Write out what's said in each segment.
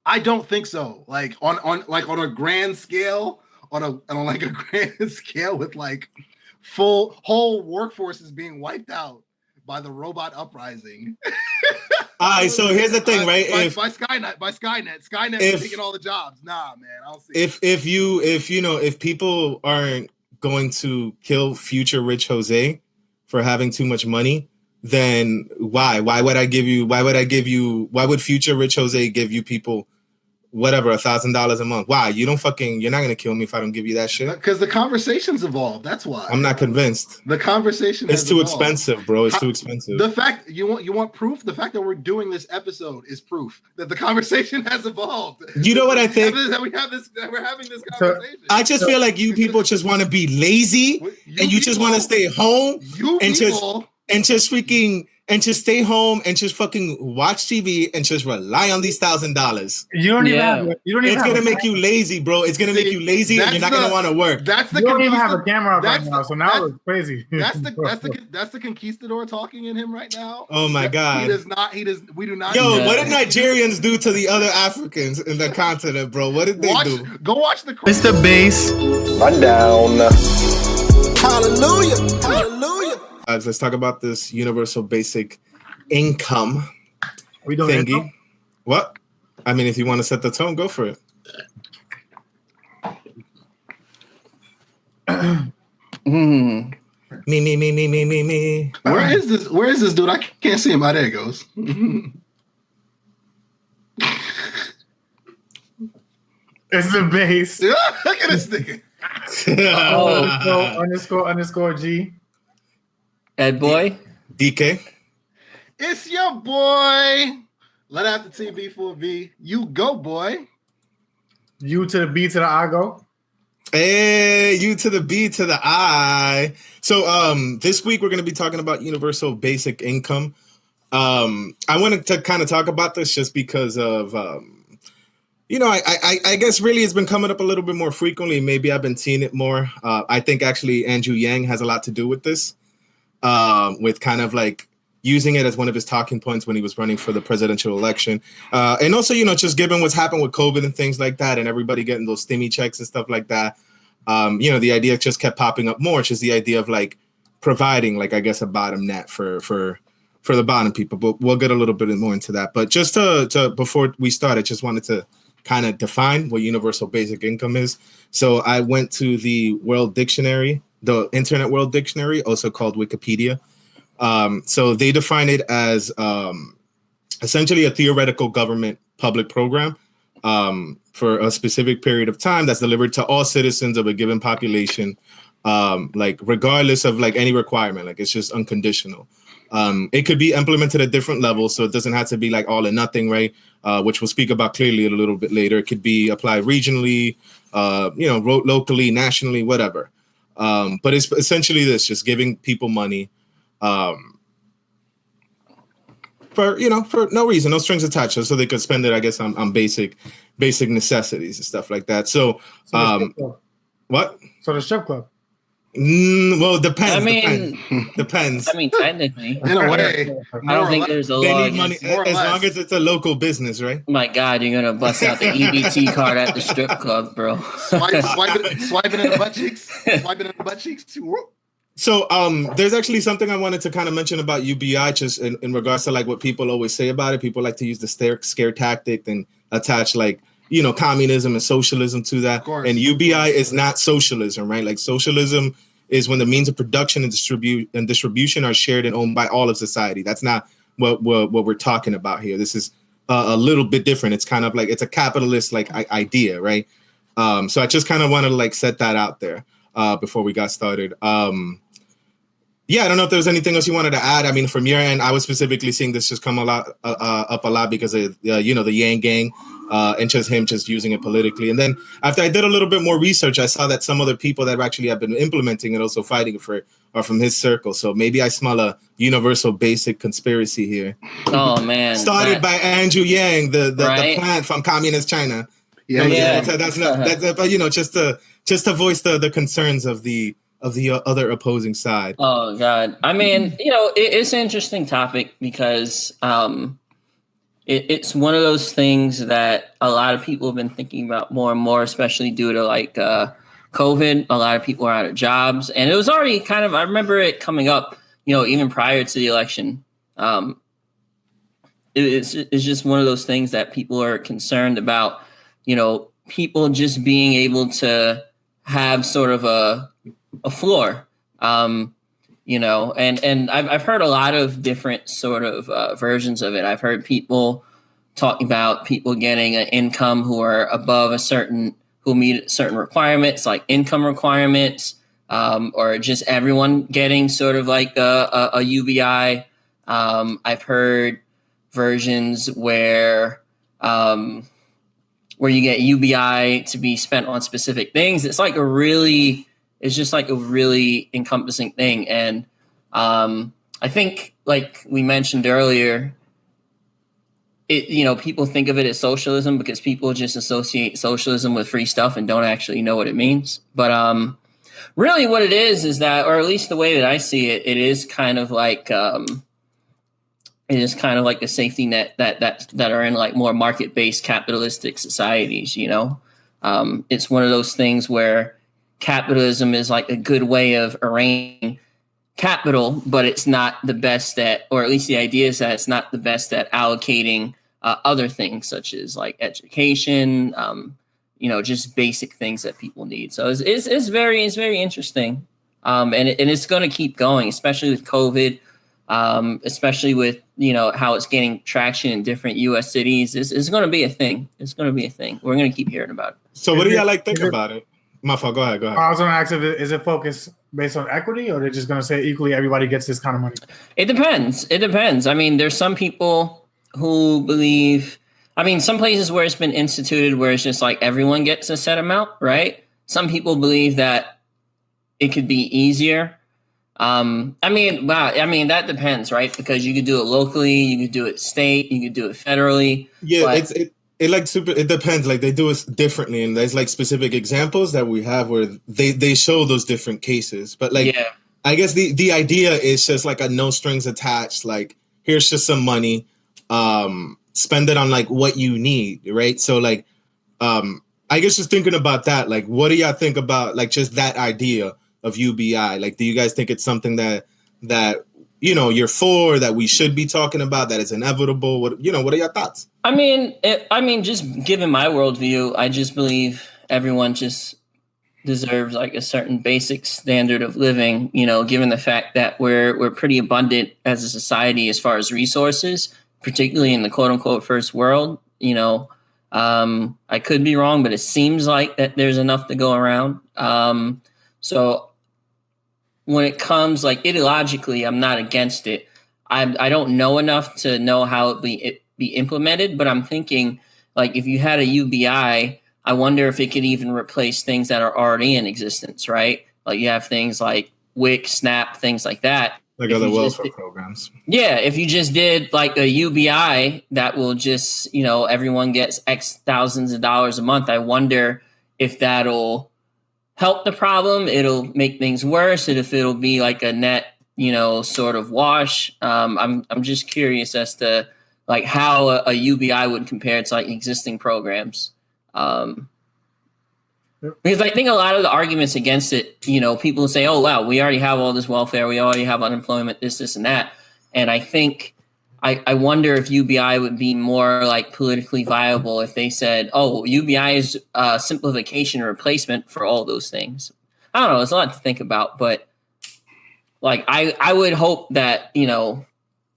I don't think so. Like on a grand scale, on like a grand scale with like whole workforces being wiped out by the robot uprising. All right, so here's the thing, right? By Skynet is taking all the jobs. Nah, man, I don't see. If people aren't going to kill future rich Jose for having too much money, then why would future rich Jose give you people whatever $1,000 a month? Why? You're not gonna kill me if I don't give you that shit. Because the conversation's evolved. That's why. I'm not convinced. The conversation it's too expensive, bro. It's too expensive. The fact you want proof. The fact that we're doing this episode is proof that the conversation has evolved. You know what I think? That we're having this conversation. I just feel like you people just want to be lazy and you just want to stay home and just stay home and just fucking watch TV and just rely on these $1,000. You don't even have. It's gonna make you lazy, bro. It's gonna make you lazy, and you're not gonna want to work. You don't even have a camera up right now, so now it's crazy. That's the conquistador talking in him right now. Oh my god, he does not. We do not. Yo, what did Nigerians do to the other Africans in the continent, bro? What did they do? Go watch the Mr. Bass Rundown. Hallelujah, hallelujah. Let's talk about this universal basic income thingy. What? I mean, if you want to set the tone, go for it. Me. Where is this dude? I can't see him. Oh, there he goes. It's the base. Look at this nigga. underscore G. Ed boy. DK. It's your boy. Let out the TV for V. You go, boy. U to the B to the I go. Hey, U to the B to the I. So this week we're going to be talking about universal basic income. I wanted to kind of talk about this just because of I guess really it's been coming up a little bit more frequently. Maybe I've been seeing it more. I think actually Andrew Yang has a lot to do with this. With kind of like using it as one of his talking points when he was running for the presidential election. And also, just given what's happened with COVID and things like that and everybody getting those stimmy checks and stuff like that, the idea just kept popping up more, which is the idea of like providing, like, I guess, a bottom net for the bottom people. But we'll get a little bit more into that. But just to before we start, I just wanted to kind of define what universal basic income is. So I went to the World Dictionary, the Internet World Dictionary, also called Wikipedia. So they define it as essentially a theoretical government public program for a specific period of time that's delivered to all citizens of a given population, like regardless of like any requirement, like it's just unconditional. It could be implemented at different levels, so it doesn't have to be like all or nothing, right? Which we'll speak about clearly a little bit later. It could be applied regionally, locally, nationally, whatever. But it's essentially this, just giving people money for no reason, no strings attached, so they could spend it, I guess, on basic necessities and stuff like that. So what? So the strip club. Well, depends. Depends. I mean, technically, in a way, I don't think there's a they law. need money as long as it's a local business, right? My God, you're gonna bust out the EBT card at the strip club, bro. swiping in the butt cheeks. Swiping in the butt cheeks. So there's actually something I wanted to kind of mention about UBI, just in regards to like what people always say about it. People like to use the scare tactic and attach like communism and socialism to that. And UBI is not socialism, right? Like socialism is when the means of production and distribution are shared and owned by all of society. That's not what we're talking about here. This is a little bit different. It's kind of like it's a capitalist like idea, right? So I just kind of wanted to like set that out there before we got started. Yeah, I don't know if there's anything else you wanted to add. I mean, from your end, I was specifically seeing this just come up a lot because of the Yang Gang and just him just using it politically. And then after I did a little bit more research, I saw that some other people that actually have been implementing it, also fighting for it, are from his circle. So maybe I smell a universal basic conspiracy here. Oh man! Started by Andrew Yang, the plant from communist China. Yeah. That's but just to voice the concerns of the other opposing side. Oh God. I mean, it's an interesting topic because it's one of those things that a lot of people have been thinking about more and more, especially due to like COVID. A lot of people are out of jobs, and it was already kind of, I remember it coming up, even prior to the election. It's just one of those things that people are concerned about, people just being able to have sort of a floor, and I've heard a lot of different sort of versions of it. I've heard people talking about people getting an income who are above who meet certain requirements, like income requirements, or just everyone getting sort of like a UBI. I've heard versions where you get UBI to be spent on specific things. It's just like a really encompassing thing. And I think, like we mentioned earlier, people think of it as socialism because people just associate socialism with free stuff and don't actually know what it means. But really what it is that, or at least the way that I see it, it is kind of like a safety net that are in like more market-based capitalistic societies. It's one of those things where capitalism is like a good way of arranging capital, but it's not the best at, or at least the idea is that it's not the best at allocating other things such as like education, just basic things that people need. So it's very interesting, and it's going to keep going, especially with COVID, especially with how it's gaining traction in different U.S. cities. It's going to be a thing. It's going to be a thing. We're going to keep hearing about it. So what do y'all think about it? My fault. Go ahead. I was going to ask is it focused based on equity, or they're just going to say equally everybody gets this kind of money? It depends. I mean, there's some people who believe, some places where it's been instituted where it's just like everyone gets a set amount, right? Some people believe that it could be easier. That depends, right? Because you could do it locally, you could do it state, you could do it federally. Yeah, it depends. Like they do it differently, and there's like specific examples that we have where they show those different cases. But like, yeah. I guess the idea is just like a no strings attached. Like here's just some money, spend it on like what you need, right? So like, I guess just thinking about that, like, what do y'all think about like just that idea of UBI? Like, do you guys think it's something that you're for, that we should be talking about, that is inevitable? What are your thoughts? Just given my worldview, I just believe everyone just deserves like a certain basic standard of living, given the fact that we're pretty abundant as a society as far as resources, particularly in the quote unquote first world. I could be wrong, but it seems like that there's enough to go around. So when it comes like ideologically, I'm not against it. I don't know enough to know how it be implemented, but I'm thinking like if you had a UBI, I wonder if it could even replace things that are already in existence, right? Like you have things like WIC, SNAP, things like that. Like other welfare programs. Yeah, if you just did like a UBI that will just, everyone gets X thousands of dollars a month, I wonder if that'll help the problem. It'll make things worse. And if it'll be like a net, sort of wash. I'm just curious as to like how a UBI would compare to like existing programs. Because I think a lot of the arguments against it, people say, oh, wow, we already have all this welfare. We already have unemployment, this, and that. And I think I wonder if UBI would be more like politically viable if they said, oh, UBI is simplification or replacement for all those things. I don't know. It's a lot to think about. But like I would hope that,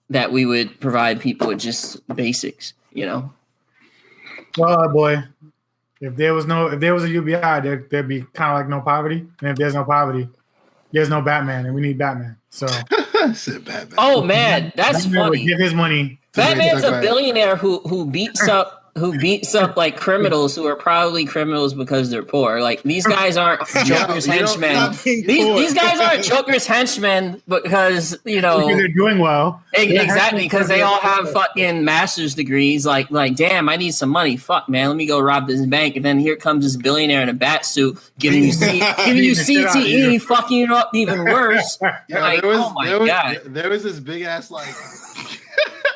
that we would provide people with just basics, Well, boy, if there was a UBI, there'd be kind of like no poverty. And if there's no poverty, there's no Batman, and we need Batman. So, Batman. Oh man, that's Batman funny. would give his money. Batman's a billionaire who beats up like criminals who are probably criminals because they're poor. Like these guys aren't Joker's henchmen. These guys aren't Joker's henchmen because because they're doing well. Exactly, because they all have fucking master's degrees. Like damn, I need some money. Fuck man, let me go rob this bank. And then here comes this billionaire in a bat suit giving you CTE, fucking you up even worse. Yeah, like, there was this big ass like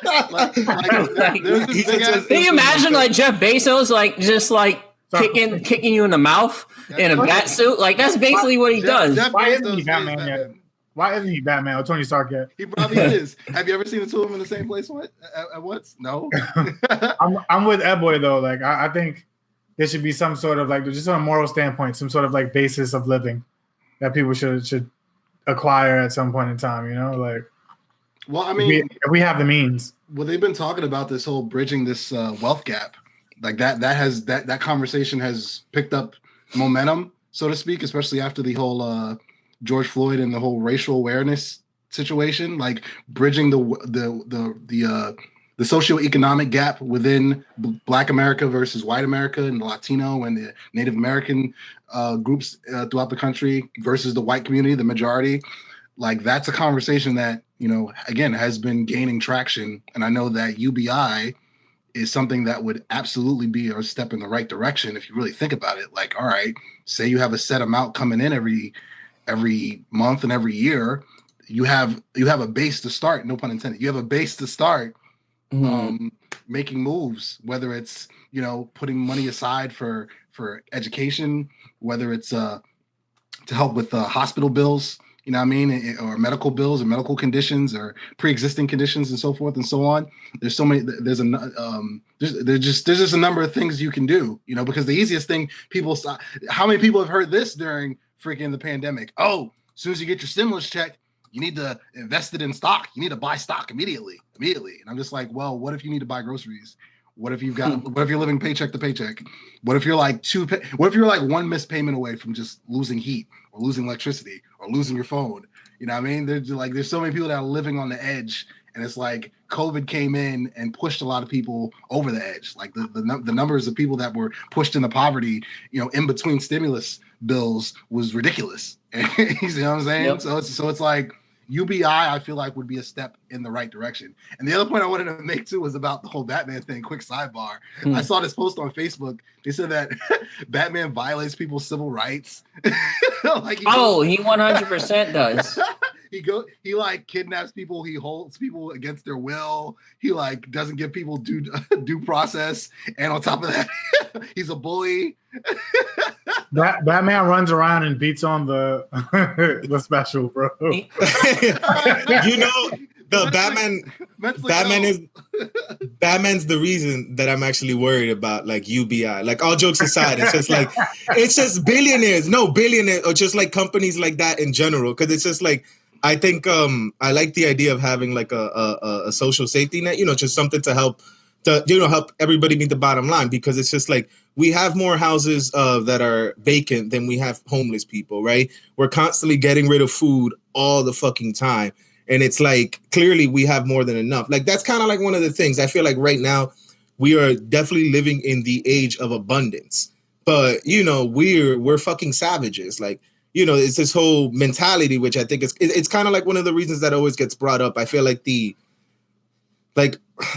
there's this big ass. Can you imagine like Jeff Bezos like just like kicking you in the mouth in a bat suit? Like that's basically what he does. Why isn't he Batman yet? Why isn't he Batman or Tony Stark yet? He probably is. Have you ever seen the two of them in the same place at once? No. I'm with Ed Boy though. Like I think there should be some sort of like just on a moral standpoint, some sort of like basis of living that people should acquire at some point in time. You know, like. Well, I mean, if we have the means. Well, they've been talking about this whole bridging this wealth gap, like that conversation has picked up momentum, so to speak, especially after the whole George Floyd and the whole racial awareness situation, like bridging the socioeconomic gap within Black America versus white America and the Latino and the Native American groups throughout the country versus the white community, the majority. Like that's a conversation that, you know, again, has been gaining traction. And I know that UBI is something that would absolutely be a step in the right direction if you really think about it. Like, all right, say you have a set amount coming in every month and every year, you have a base to start, no pun intended. You have a base to start making moves, whether it's, you know, putting money aside for education, whether it's to help with hospital bills, you know what I mean, or medical bills or medical conditions or pre-existing conditions and so forth and so on. There's so many, there's just a number of things you can do, you know, because the easiest thing how many people have heard this during freaking the pandemic? Oh, as soon as you get your stimulus check, you need to invest it in stock. You need to buy stock immediately. And I'm just like, well, what if you need to buy groceries? What if what if you're living paycheck to paycheck? What if you're like one missed payment away from just losing heat or losing electricity or losing your phone? You know what I mean? There's so many people that are living on the edge, and it's like COVID came in and pushed a lot of people over the edge. Like the numbers of people that were pushed into poverty, you know, in between stimulus bills was ridiculous. You know what I'm saying? Yep. So it's like UBI, I feel like, would be a step in the right direction. And the other point I wanted to make too was about the whole Batman thing. Quick sidebar. I saw this post on Facebook. They said that Batman violates people's civil rights. He 100% does. He like kidnaps people. He holds people against their will. He like doesn't give people due process. And on top of that, he's a bully. Batman runs around and beats on the special, bro. You know, the Batman's the reason that I'm actually worried about like UBI. Like all jokes aside, it's just billionaires or just like companies like that in general. Cause it's just like, I think I like the idea of having like a social safety net, you know, just something to help everybody meet the bottom line, because it's just like we have more houses that are vacant than we have homeless people, right? We're constantly getting rid of food all the fucking time. And it's like, clearly we have more than enough. Like, that's kind of like one of the things I feel like right now we are definitely living in the age of abundance, but you know, we're fucking savages. Like, you know, it's this whole mentality, which I think it's kind of like one of the reasons that always gets brought up. I feel like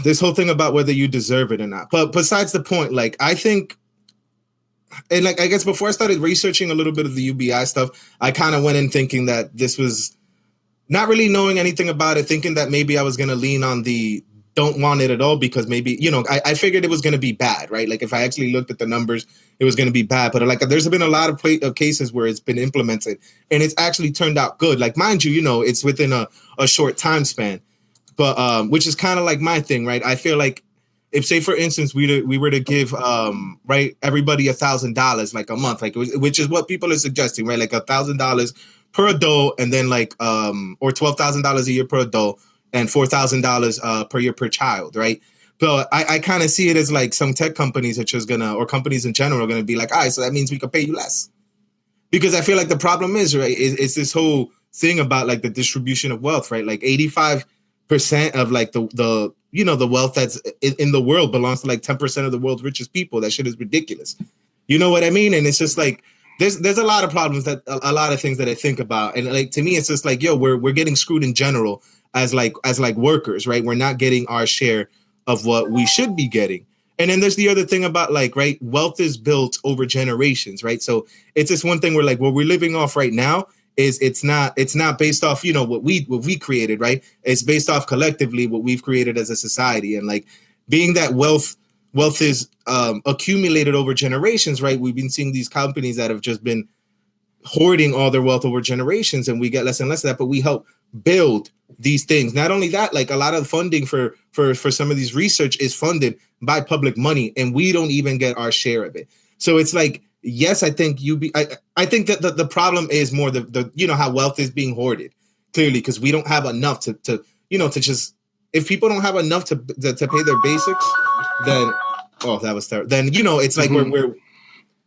this whole thing about whether you deserve it or not. But besides the point, like, I think, and like, I guess before I started researching a little bit of the UBI stuff, I kind of went in thinking that this was not really knowing anything about it, thinking that maybe I was going to lean on the don't want it at all, because maybe, you know, I figured it was going to be bad, right? Like if I actually looked at the numbers, it was going to be bad. But like, there's been a lot of cases where it's been implemented and it's actually turned out good. Like, mind you, you know, it's within a short time span. But which is kind of like my thing, right? I feel like if, say, for instance, we were to give right, everybody $1,000 like a month, like, which is what people are suggesting, right? Like $1,000 per adult, and then like or $12,000 a year per adult, and $4,000 per year per child, right? But I kind of see it as like some tech companies are just or companies in general are gonna be like, all right, so that means we could pay you less, because I feel like the problem is, right, it's this whole thing about like the distribution of wealth, right? Like 85% of like the you know, the wealth that's in the world belongs to like 10% of the world's richest people. That shit is ridiculous. You know what I mean? And it's just like there's a lot of problems, that a lot of things that I think about, and like to me it's just like, yo, we're getting screwed in general as workers, right? We're not getting our share of what we should be getting. And then there's the other thing about like, right, wealth is built over generations, right? So it's this one thing where like what we're living off right now is it's not based off, you know, what we created, right? It's based off collectively what we've created as a society. And like being that wealth is accumulated over generations, right? We've been seeing these companies that have just been hoarding all their wealth over generations, and we get less and less of that, but we help build these things. Not only that, like a lot of funding for some of these research is funded by public money, and we don't even get our share of it. So it's like, yes, I think I think that the problem is more the you know, how wealth is being hoarded, clearly, because we don't have enough to you know, to just, if people don't have enough to pay their basics, then that was terrible. Then, you know, it's like we're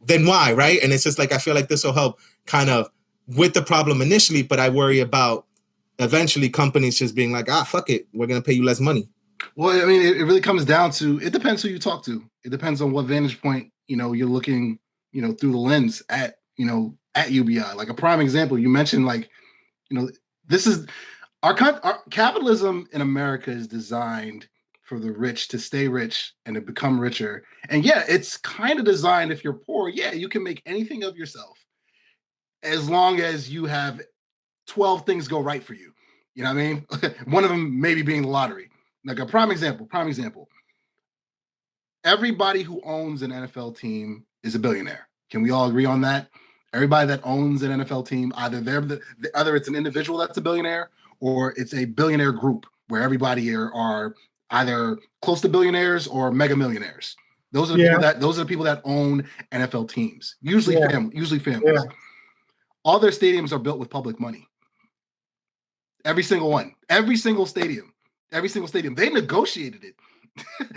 then why, right? And it's just like, I feel like this will help kind of with the problem initially, but I worry about eventually companies just being like, fuck it, we're gonna pay you less money. Well, I mean, it really comes down to, it depends who you talk to. It depends on what vantage point, you know, you're looking, you know, through the lens at, you know, at UBI. Like a prime example, you mentioned, like, you know, this is our capitalism in America is designed for the rich to stay rich and to become richer. And yeah, it's kind of designed, if you're poor, yeah, you can make anything of yourself as long as you have 12 things go right for you. You know what I mean? One of them maybe being the lottery. Like a prime example. Everybody who owns an NFL team is a billionaire. Can we all agree on that? Everybody that owns an NFL team, either it's an individual that's a billionaire, or it's a billionaire group where everybody here are either close to billionaires or mega millionaires. Those are the people that own NFL teams. Usually families. Yeah. All their stadiums are built with public money. Every single one. Every single stadium. They negotiated it.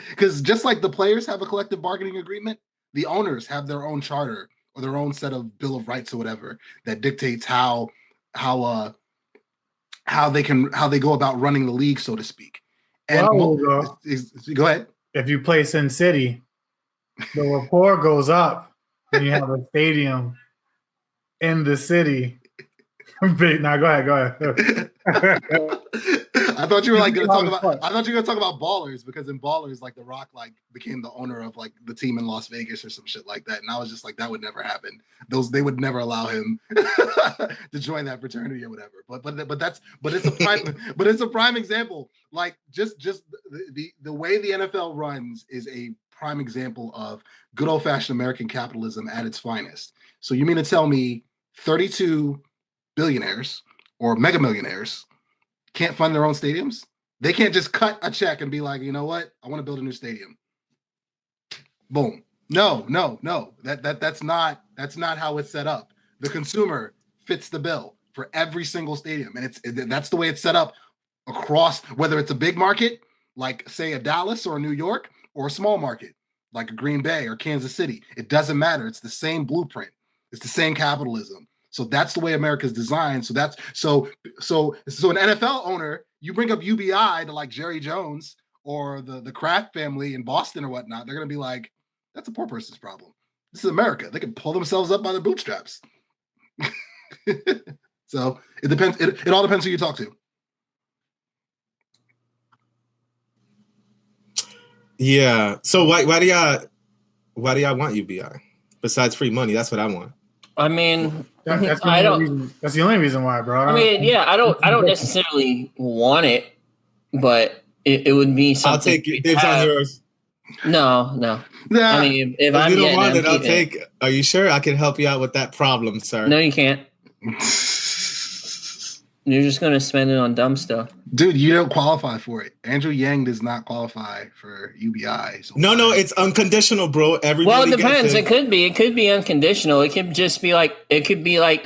Because just like the players have a collective bargaining agreement, the owners have their own charter or their own set of Bill of Rights or whatever that dictates how they go about running the league, so to speak. And go ahead. If you play Sin City, the rapport goes up when you have a stadium in the city. Now go ahead. I thought you were like going to talk about. I thought you were going to talk about Ballers, because in Ballers, like The Rock, like became the owner of like the team in Las Vegas or some shit like that, and I was just like, that would never happen. They would never allow him to join that fraternity or whatever. But it's a prime example. Like just the way the NFL runs is a prime example of good old fashioned American capitalism at its finest. So you mean to tell me 32 billionaires or mega millionaires can't fund their own stadiums? They can't just cut a check and be like, you know what? I want to build a new stadium. Boom. No. That's not how it's set up. The consumer fits the bill for every single stadium. And that's the way it's set up across, whether it's a big market, like say a Dallas or a New York, or a small market, like a Green Bay or Kansas City. It doesn't matter. It's the same blueprint. It's the same capitalism. So that's the way America's designed. So an NFL owner, you bring up UBI to like Jerry Jones or the Kraft family in Boston or whatnot, they're going to be like, that's a poor person's problem. This is America. They can pull themselves up by their bootstraps. So it depends. It all depends who you talk to. Yeah. So why do y'all want UBI besides free money? That's what I want. I mean, that's the only reason why, bro. I don't necessarily want it, but it would be something. I'll take it. It's on yours. No. I mean, if you don't want it, I'll take it. Are you sure? I can help you out with that problem, sir. No, you can't. You're just going to spend it on dumb stuff. Dude, you don't qualify for it. Andrew Yang does not qualify for UBI. So no, it's unconditional, bro. Everybody it depends. It could be unconditional. It could just be like,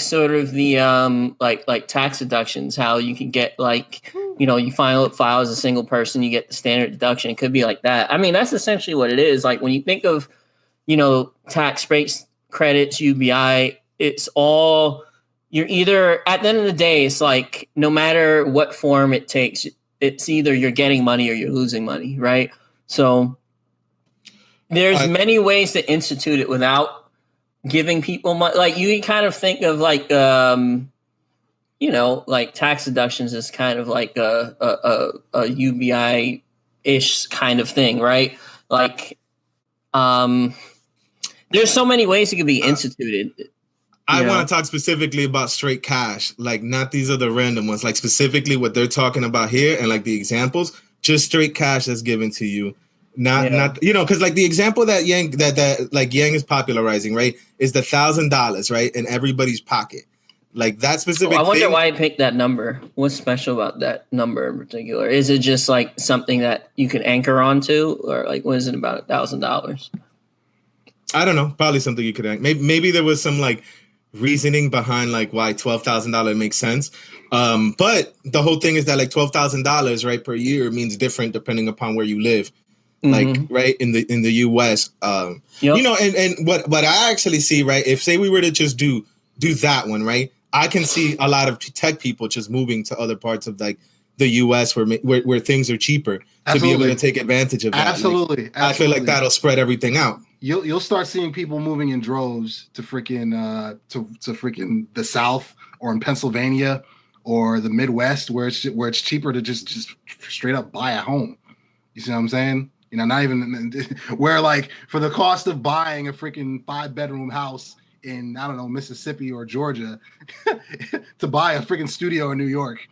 sort of the like tax deductions, how you can get like, you know, you file as a single person, you get the standard deduction. It could be like that. I mean, that's essentially what it is. Like when you think of, you know, tax breaks, credits, UBI, it's all, you're either, at the end of the day, it's like no matter what form it takes, it's either you're getting money or you're losing money, right? So there's many ways to institute it without giving people money. Like you kind of think of like, you know, like tax deductions is kind of like a UBI-ish kind of thing, right? Like there's so many ways it could be instituted. I Yeah. want to talk specifically about straight cash, like not these other random ones, like specifically what they're talking about here and like the examples, just straight cash that's given to you. Not because like the example that Yang that like Yang is popularizing, right, is the $1,000, right, in everybody's pocket. Like that specific I wonder thing, why I picked that number. What's special about that number in particular? Is it just like something that you can anchor onto, or like what is it about $1,000? I don't know, probably something you could maybe there was some like reasoning behind like why $12,000 makes sense. But the whole thing is that like $12,000 right per year means different depending upon where you live. Like right in the US. You know, and what I actually see, right, if say we were to just do that one, right, I can see a lot of tech people just moving to other parts of like the US where things are cheaper to be able to take advantage of that. Absolutely. Like, I feel like that'll spread everything out. You'll start seeing people moving in droves to freaking to freaking the South or in Pennsylvania or the Midwest where it's cheaper to just straight up buy a home. You see what I'm saying? You know, not even where like for the cost of buying a freaking 5-bedroom house in, I don't know, Mississippi or Georgia to buy a freaking studio in New York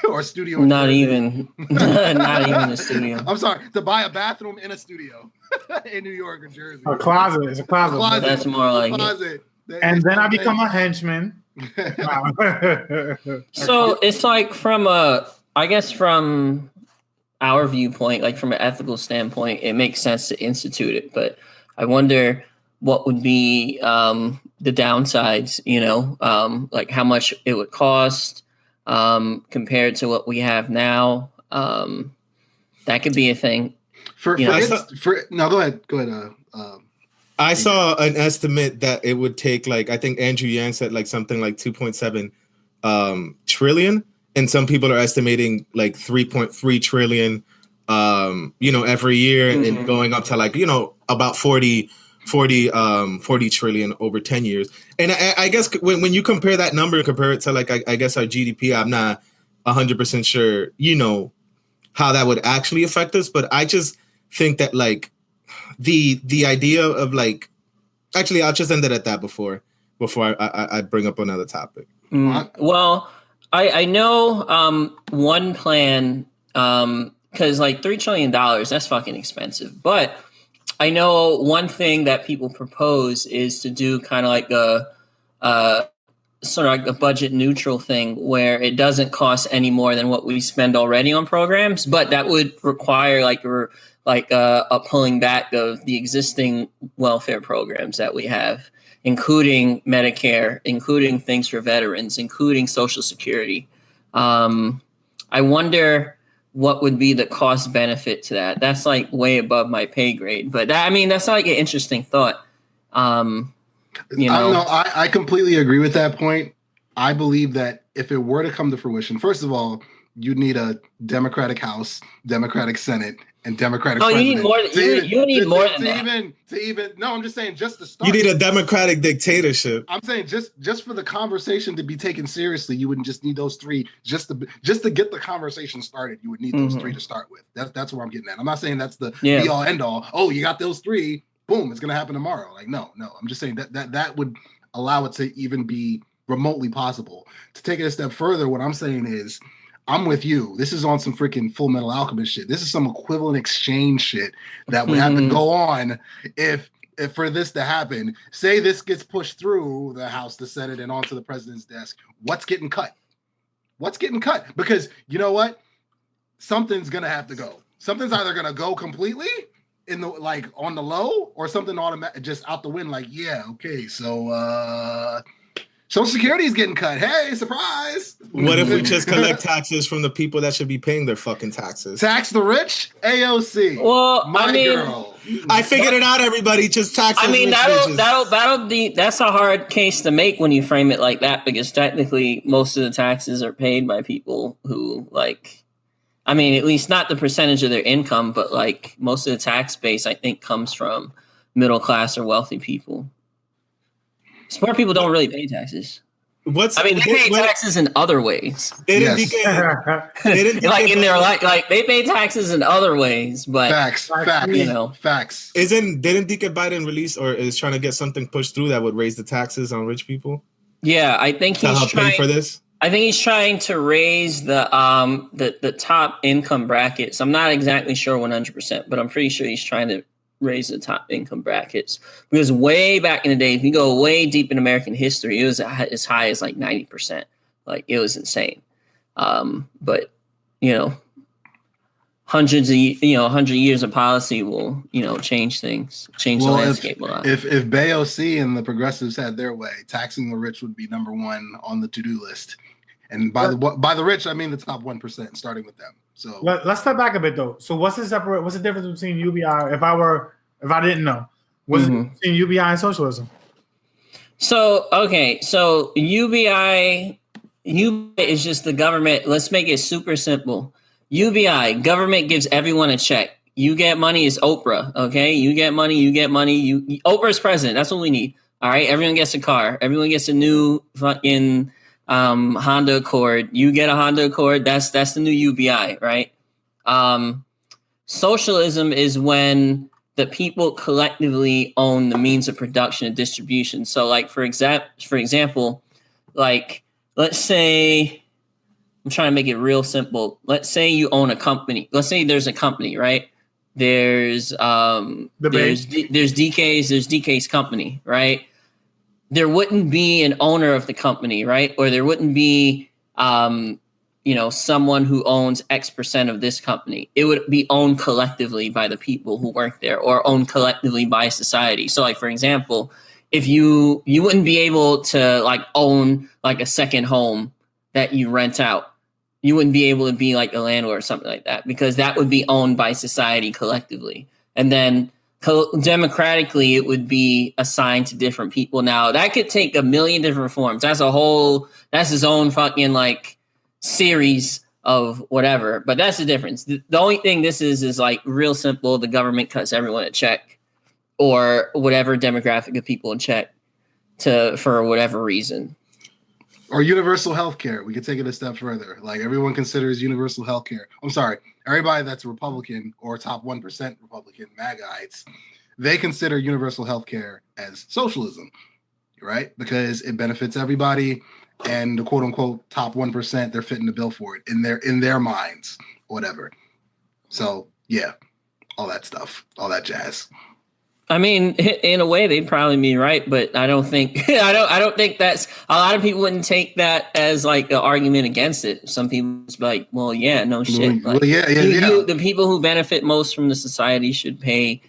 or a studio in not Jersey. even not even a studio. I'm sorry, to buy a bathroom in a studio in New York or Jersey. A closet. It's a closet. That's more like closet. And then I become a henchman. So it's like from our viewpoint, like from an ethical standpoint, it makes sense to institute it. But I wonder what would be the downsides, you know, like how much it would cost compared to what we have now. That could be a thing. No, go ahead. I saw an estimate that it would take, like, I think Andrew Yang said like something like 2.7 trillion. And some people are estimating like 3.3 trillion, you know, every year and going up to like, you know, about 40 trillion over 10 years. And I guess when you compare that number and compare it to like, I guess our GDP, I'm not 100% sure, you know, how that would actually affect us. But I just think that like the idea of like, actually, I'll just end it at that before I bring up another topic. Well, I know one plan, because like $3 trillion, that's fucking expensive. But I know one thing that people propose is to do kind of like a sort of like a budget neutral thing where it doesn't cost any more than what we spend already on programs, but that would require a pulling back of the existing welfare programs that we have, including Medicare, including things for veterans, including Social Security. I wonder what would be the cost benefit to that. That's like way above my pay grade, but that's like an interesting thought. You know, I don't know. I completely agree with that point. I believe that if it were to come to fruition, first of all, you'd need a Democratic House, Democratic Senate, and Democratic president. You need more. You need more than that. No, I'm just saying, just to start. You need a democratic dictatorship. I'm saying just for the conversation to be taken seriously, you wouldn't just need those three just to get the conversation started. You would need those three to start with. That's where I'm getting at. I'm not saying that's the be all end all. Oh, you got those three. Boom, it's gonna happen tomorrow. Like no. I'm just saying that would allow it to even be remotely possible. To take it a step further, what I'm saying is, I'm with you. This is on some freaking Full Metal Alchemist shit. This is some equivalent exchange shit that would have to go on if for this to happen. Say this gets pushed through the House, the Senate, and onto the president's desk. What's getting cut? What's getting cut? Because you know what? Something's gonna have to go. Something's either gonna go completely in the like on the low, or something automatic just out the wind. Like, yeah, okay, so Social Security is getting cut. Hey, surprise! What if we just collect taxes from the people that should be paying their fucking taxes? Tax the rich, AOC. Well, girl. I figured it out. Everybody, just taxes. That's a hard case to make when you frame it like that, because technically most of the taxes are paid by people who at least not the percentage of their income, but like most of the tax base, I think, comes from middle class or wealthy people. Smart people don't really pay taxes. They pay taxes in other ways. They didn't they pay taxes in other ways, but facts. You know, facts. Didn't Biden release or is trying to get something pushed through that would raise the taxes on rich people? Yeah, I think to he's help pay for this. I think he's trying to raise the top income brackets. I'm not exactly sure 100%, but I'm pretty sure he's trying to raise the top income brackets. Because way back in the day, if you go way deep in American history, it was as high as like 90%. Like it was insane. But you know, 100 years of policy will, change things, change the landscape a lot. If BAOC and the progressives had their way, taxing the rich would be number one on the to-do list. And by the rich, I mean the top 1%, starting with them. So let's step back a bit though. So what's the difference between UBI? If I didn't know, what's the difference between UBI and socialism? So UBI is just the government. Let's make it super simple. UBI, government gives everyone a check. You get money, is Oprah. Okay, you get money. Oprah's president. That's what we need. All right, everyone gets a car. Everyone gets a new fucking Honda Accord. You get a Honda Accord. That's the new UBI, right? Socialism is when the people collectively own the means of production and distribution. So, like for example, like let's say. I'm trying to make it real simple. Let's say you own a company. Let's say there's a company, right? There's DK's company, right? There wouldn't be an owner of the company, right? Or there wouldn't be someone who owns X percent of this company. It would be owned collectively by the people who work there, or owned collectively by society. So like for example, if you wouldn't be able to like own like a second home that you rent out. You wouldn't be able to be like a landlord or something like that, because that would be owned by society collectively. And then democratically, it would be assigned to different people. Now that could take a million different forms. That's his own fucking like series of whatever, but that's the difference. The only thing this is like real simple. The government cuts everyone a check, or whatever demographic of people in check for whatever reason. Or universal health care. We could take it a step further. Like everyone considers universal health care. I'm sorry. Everybody that's Republican or top 1% Republican, MAGAites, they consider universal health care as socialism, right? Because it benefits everybody, and the quote unquote top 1%, they're fitting the bill for it in their minds, whatever. So yeah, all that stuff, all that jazz. I mean, in a way, they'd probably be right, but I don't think I don't think that's a lot of people wouldn't take that as like an argument against it. Some people just be like, well, yeah, no shit. Like, the people who benefit most from the society should pay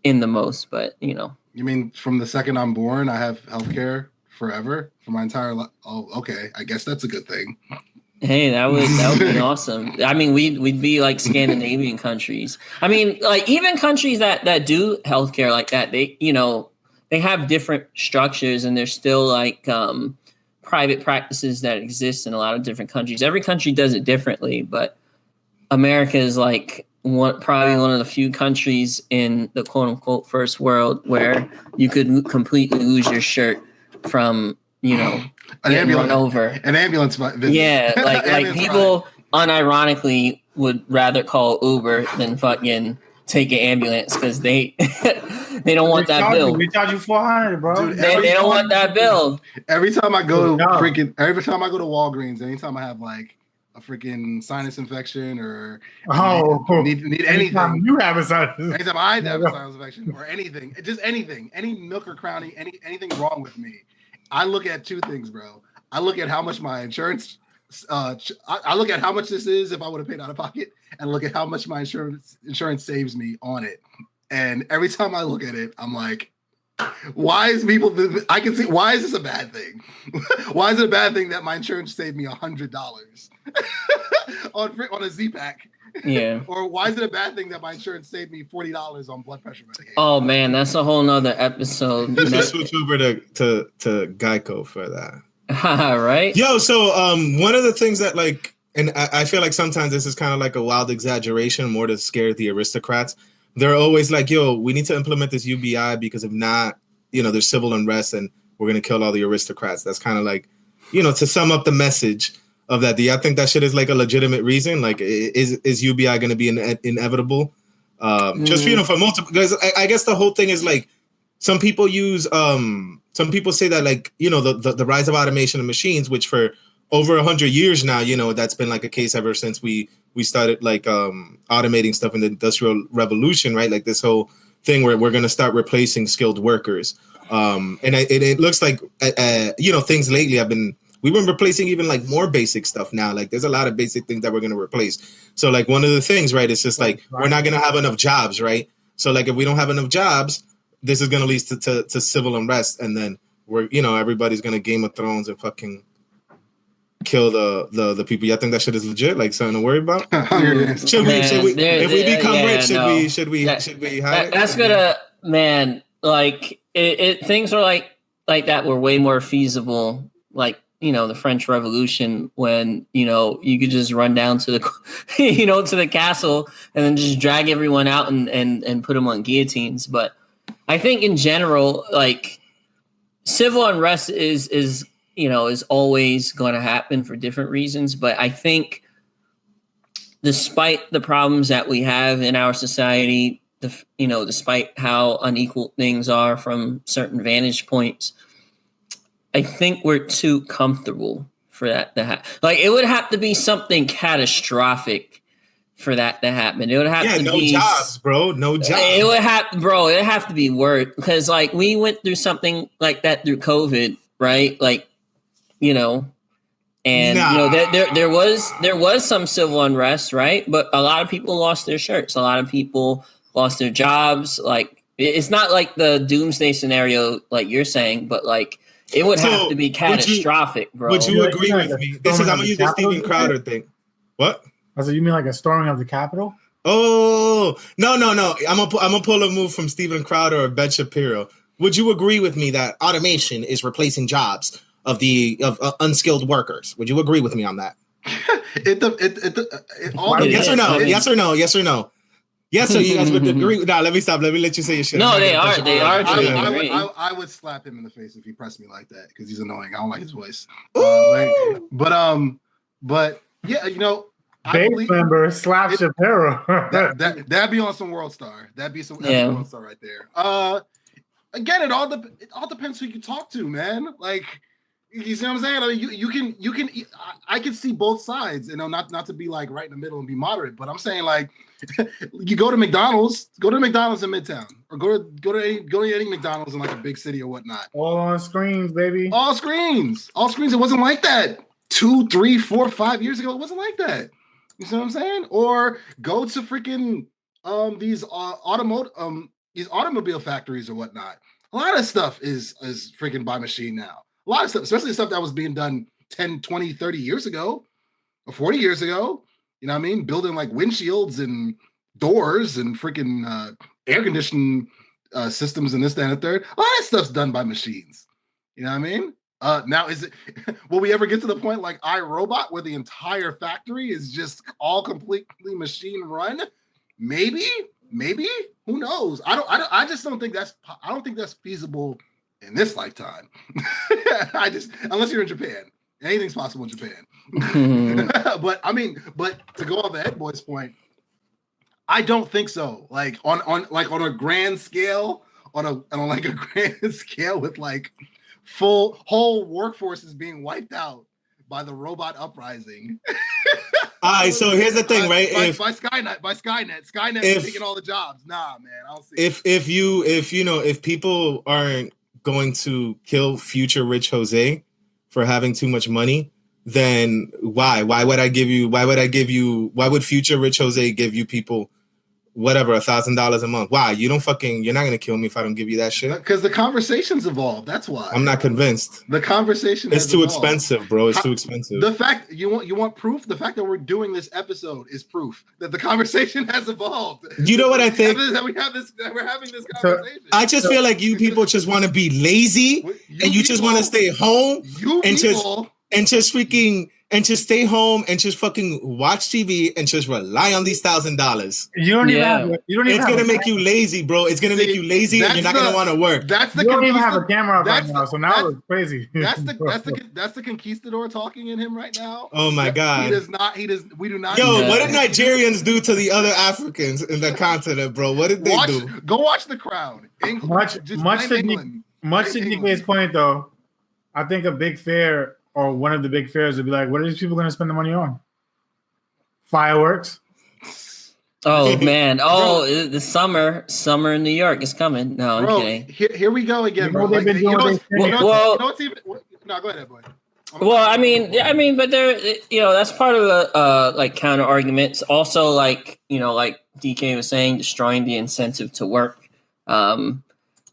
in the most, but You mean from the second I'm born, I have healthcare forever for my entire life? Oh, okay. I guess that's a good thing. Hey, that would be awesome. I mean, we'd be like Scandinavian countries. I mean, like even countries that do healthcare like that, they have different structures, and there's still like private practices that exist in a lot of different countries. Every country does it differently, but America is like probably one of the few countries in the quote unquote first world where you could completely lose your shirt from an ambulance visit. Yeah, like people unironically would rather call Uber than fucking take an ambulance because they don't want that bill. They charge you $400, bro. Dude, they don't want that bill. Every time I go to Walgreens, anytime I have like a freaking sinus infection or need anything, you have a sinus. Anytime I have a sinus infection or anything, just anything, any nook or cranny, anything wrong with me. I look at two things, bro. I look at how much my insurance, I look at how much this is if I would have paid out of pocket, and look at how much my insurance saves me on it. And every time I look at it, I'm like, why is this a bad thing? Why is it a bad thing that my insurance saved me $100 on a Z-Pack? Yeah. Or why is it a bad thing that my insurance saved me $40 on blood pressure medication? Oh man, that's a whole nother episode. Just switch over to Geico for that. Right? Yo, so one of the things that like, and I feel like sometimes this is kind of like a wild exaggeration, more to scare the aristocrats. They're always like, yo, we need to implement this UBI because if not, there's civil unrest and we're going to kill all the aristocrats. That's kind of like, to sum up the message of that. Do you think that shit is like a legitimate reason? Like, is UBI going to be inevitable? Just, for multiple, because I guess the whole thing is like, some people use some people say that, like, you know, the rise of automation and machines, which for over 100 years now, you know, that's been like a case ever since we started like automating stuff in the Industrial Revolution, right? Like this whole thing where we're going to start replacing skilled workers. And it looks like, you know, things lately we've been replacing even like more basic stuff now. Like there's a lot of basic things that we're going to replace. So like one of the things, right, it's just like, we're not going to have enough jobs, right? So like if we don't have enough jobs, this is going to lead to civil unrest. And then everybody's going to Game of Thrones and fucking kill the people. Y'all think that shit is legit? Like something to worry about? Should we if we become rich, should we hide it? That's gonna, man, like things are like that were way more feasible, like, you know, the French Revolution, when, you know, you could just run down to the to the castle and then just drag everyone out and put them on guillotines. But I think in general, like, civil unrest is always going to happen for different reasons. But I think despite the problems that we have in our society, despite how unequal things are from certain vantage points, I think we're too comfortable for that to happen. Like, it would have to be something catastrophic for that to happen. It would have to be jobs, bro. No jobs. It would have to be worse, because like we went through something like that through COVID, right? Like, you know, and there was some civil unrest, right? But a lot of people lost their shirts. A lot of people lost their jobs. Like, it's not like the doomsday scenario like you're saying, but like it would have to be catastrophic, bro. Would you agree with me? I'm gonna use the Steven Crowder thing. What? I said, you mean like a storming of the Capitol? Oh, no. I'm gonna pull a move from Steven Crowder or Ben Shapiro. Would you agree with me that automation is replacing jobs of unskilled workers? Would you agree with me on that? Yes or no? Yes or no? Yes or no? Yes, so you guys would agree. Nah, let me stop. Let me let you say your shit. No, they are. I would slap him in the face if he pressed me like that, because he's annoying. I don't like his voice. But yeah, you know, member slap Shapiro. That'd be on some World Star. That'd be World Star right there. Again, it all depends who you talk to, man. Like, you see what I'm saying? I mean, you can. I can see both sides. You know, not to be like right in the middle and be moderate, but I'm saying, like, you go to McDonald's in Midtown, or go to any McDonald's in like a big city or whatnot. All on screens, baby. All screens. It wasn't like that 2, 3, 4, 5 years ago. It wasn't like that. You see what I'm saying? Or go to freaking these automobile factories or whatnot. A lot of stuff is freaking by machine now. A lot of stuff, especially stuff that was being done 10, 20, 30 years ago or 40 years ago. You know what I mean? Building like windshields and doors and freaking air conditioning systems and this, that, and the third. A lot of stuff's done by machines. You know what I mean? Now, will we ever get to the point like iRobot, where the entire factory is just all completely machine run? Maybe. Who knows? I just don't think that's feasible in this lifetime. Unless you're in Japan. Anything's possible in Japan. But to go on the Ed Boy's point, I don't think so. Like on a grand scale, on a grand scale with like whole workforces being wiped out by the robot uprising. All right, so here's the thing, right? By Skynet is taking all the jobs. Nah, man, I don't see if people aren't going to kill future rich Jose for having too much money, then why would future rich Jose give you people whatever $1,000 a month? Why? You're not gonna kill me if I don't give you that shit. Because the conversation's evolved. That's why. I'm not convinced. The conversation it's too expensive, bro. It's too expensive. The fact you want proof. The fact that we're doing this episode is proof that the conversation has evolved. You know what I think? That we're having this conversation. I just feel like you people just want to be lazy and you just want to stay home and just stay home and just fucking watch TV and just rely on these $1,000. It's gonna make you lazy, bro. It's gonna make you lazy, and you're not gonna want to work. You don't even have a camera right now, so now it's crazy. That's the conquistador talking in him right now. Oh my god. He does. We do not. Yo, what did Nigerians do to the other Africans in the continent, bro? What did they do? Go watch The Crown. Much to DK's point, though, I think a big fair or one of the big fairs would be like, what are these people going to spend the money on? Fireworks. Oh man! Oh, the summer in New York is coming. No, I'm kidding. Here we go again, bro. They've been doing what's even? No, go ahead, boy. Well, I mean, but there, that's part of the like counter arguments. Also, like like DK was saying, destroying the incentive to work.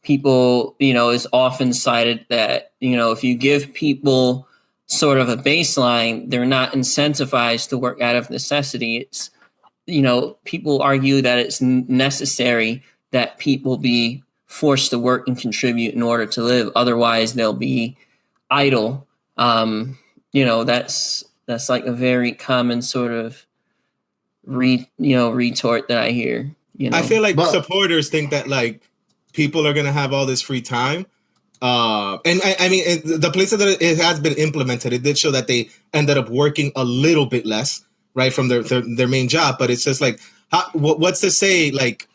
People, is often cited that if you give people sort of a baseline, they're not incentivized to work out of necessity. It's people argue that it's necessary that people be forced to work and contribute in order to live. Otherwise, they'll be idle. That's like a very common sort of retort that I hear. I feel like supporters think that like people are gonna have all this free time. And I mean, the places that it has been implemented, it did show that they ended up working a little bit less, right, from their main job. But it's just like, what's to say like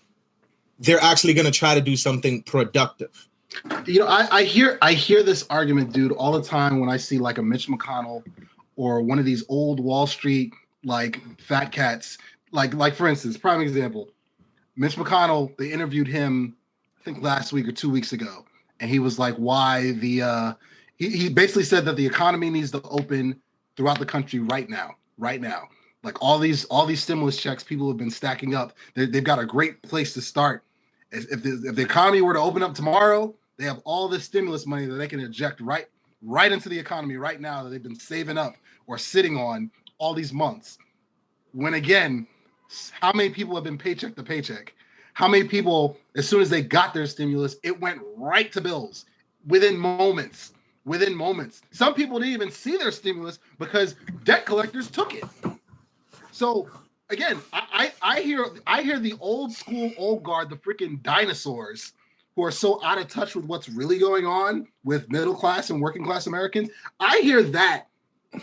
they're actually gonna try to do something productive? I hear this argument, dude, all the time when I see like a Mitch McConnell or one of these old Wall Street like fat cats. Like for instance, prime example, Mitch McConnell. They interviewed him, I think last week or 2 weeks ago, and he was like, "Why the?" He basically said that the economy needs to open throughout the country right now. Like all these stimulus checks people have been stacking up. They've got a great place to start. If the economy were to open up tomorrow, they have all this stimulus money that they can inject right into the economy right now that they've been saving up or sitting on all these months. When again, how many people have been paycheck to paycheck? How many people, as soon as they got their stimulus, it went right to bills within moments. Some people didn't even see their stimulus because debt collectors took it. So again, I hear the old school, old guard, the freaking dinosaurs who are so out of touch with what's really going on with middle class and working class Americans. I hear that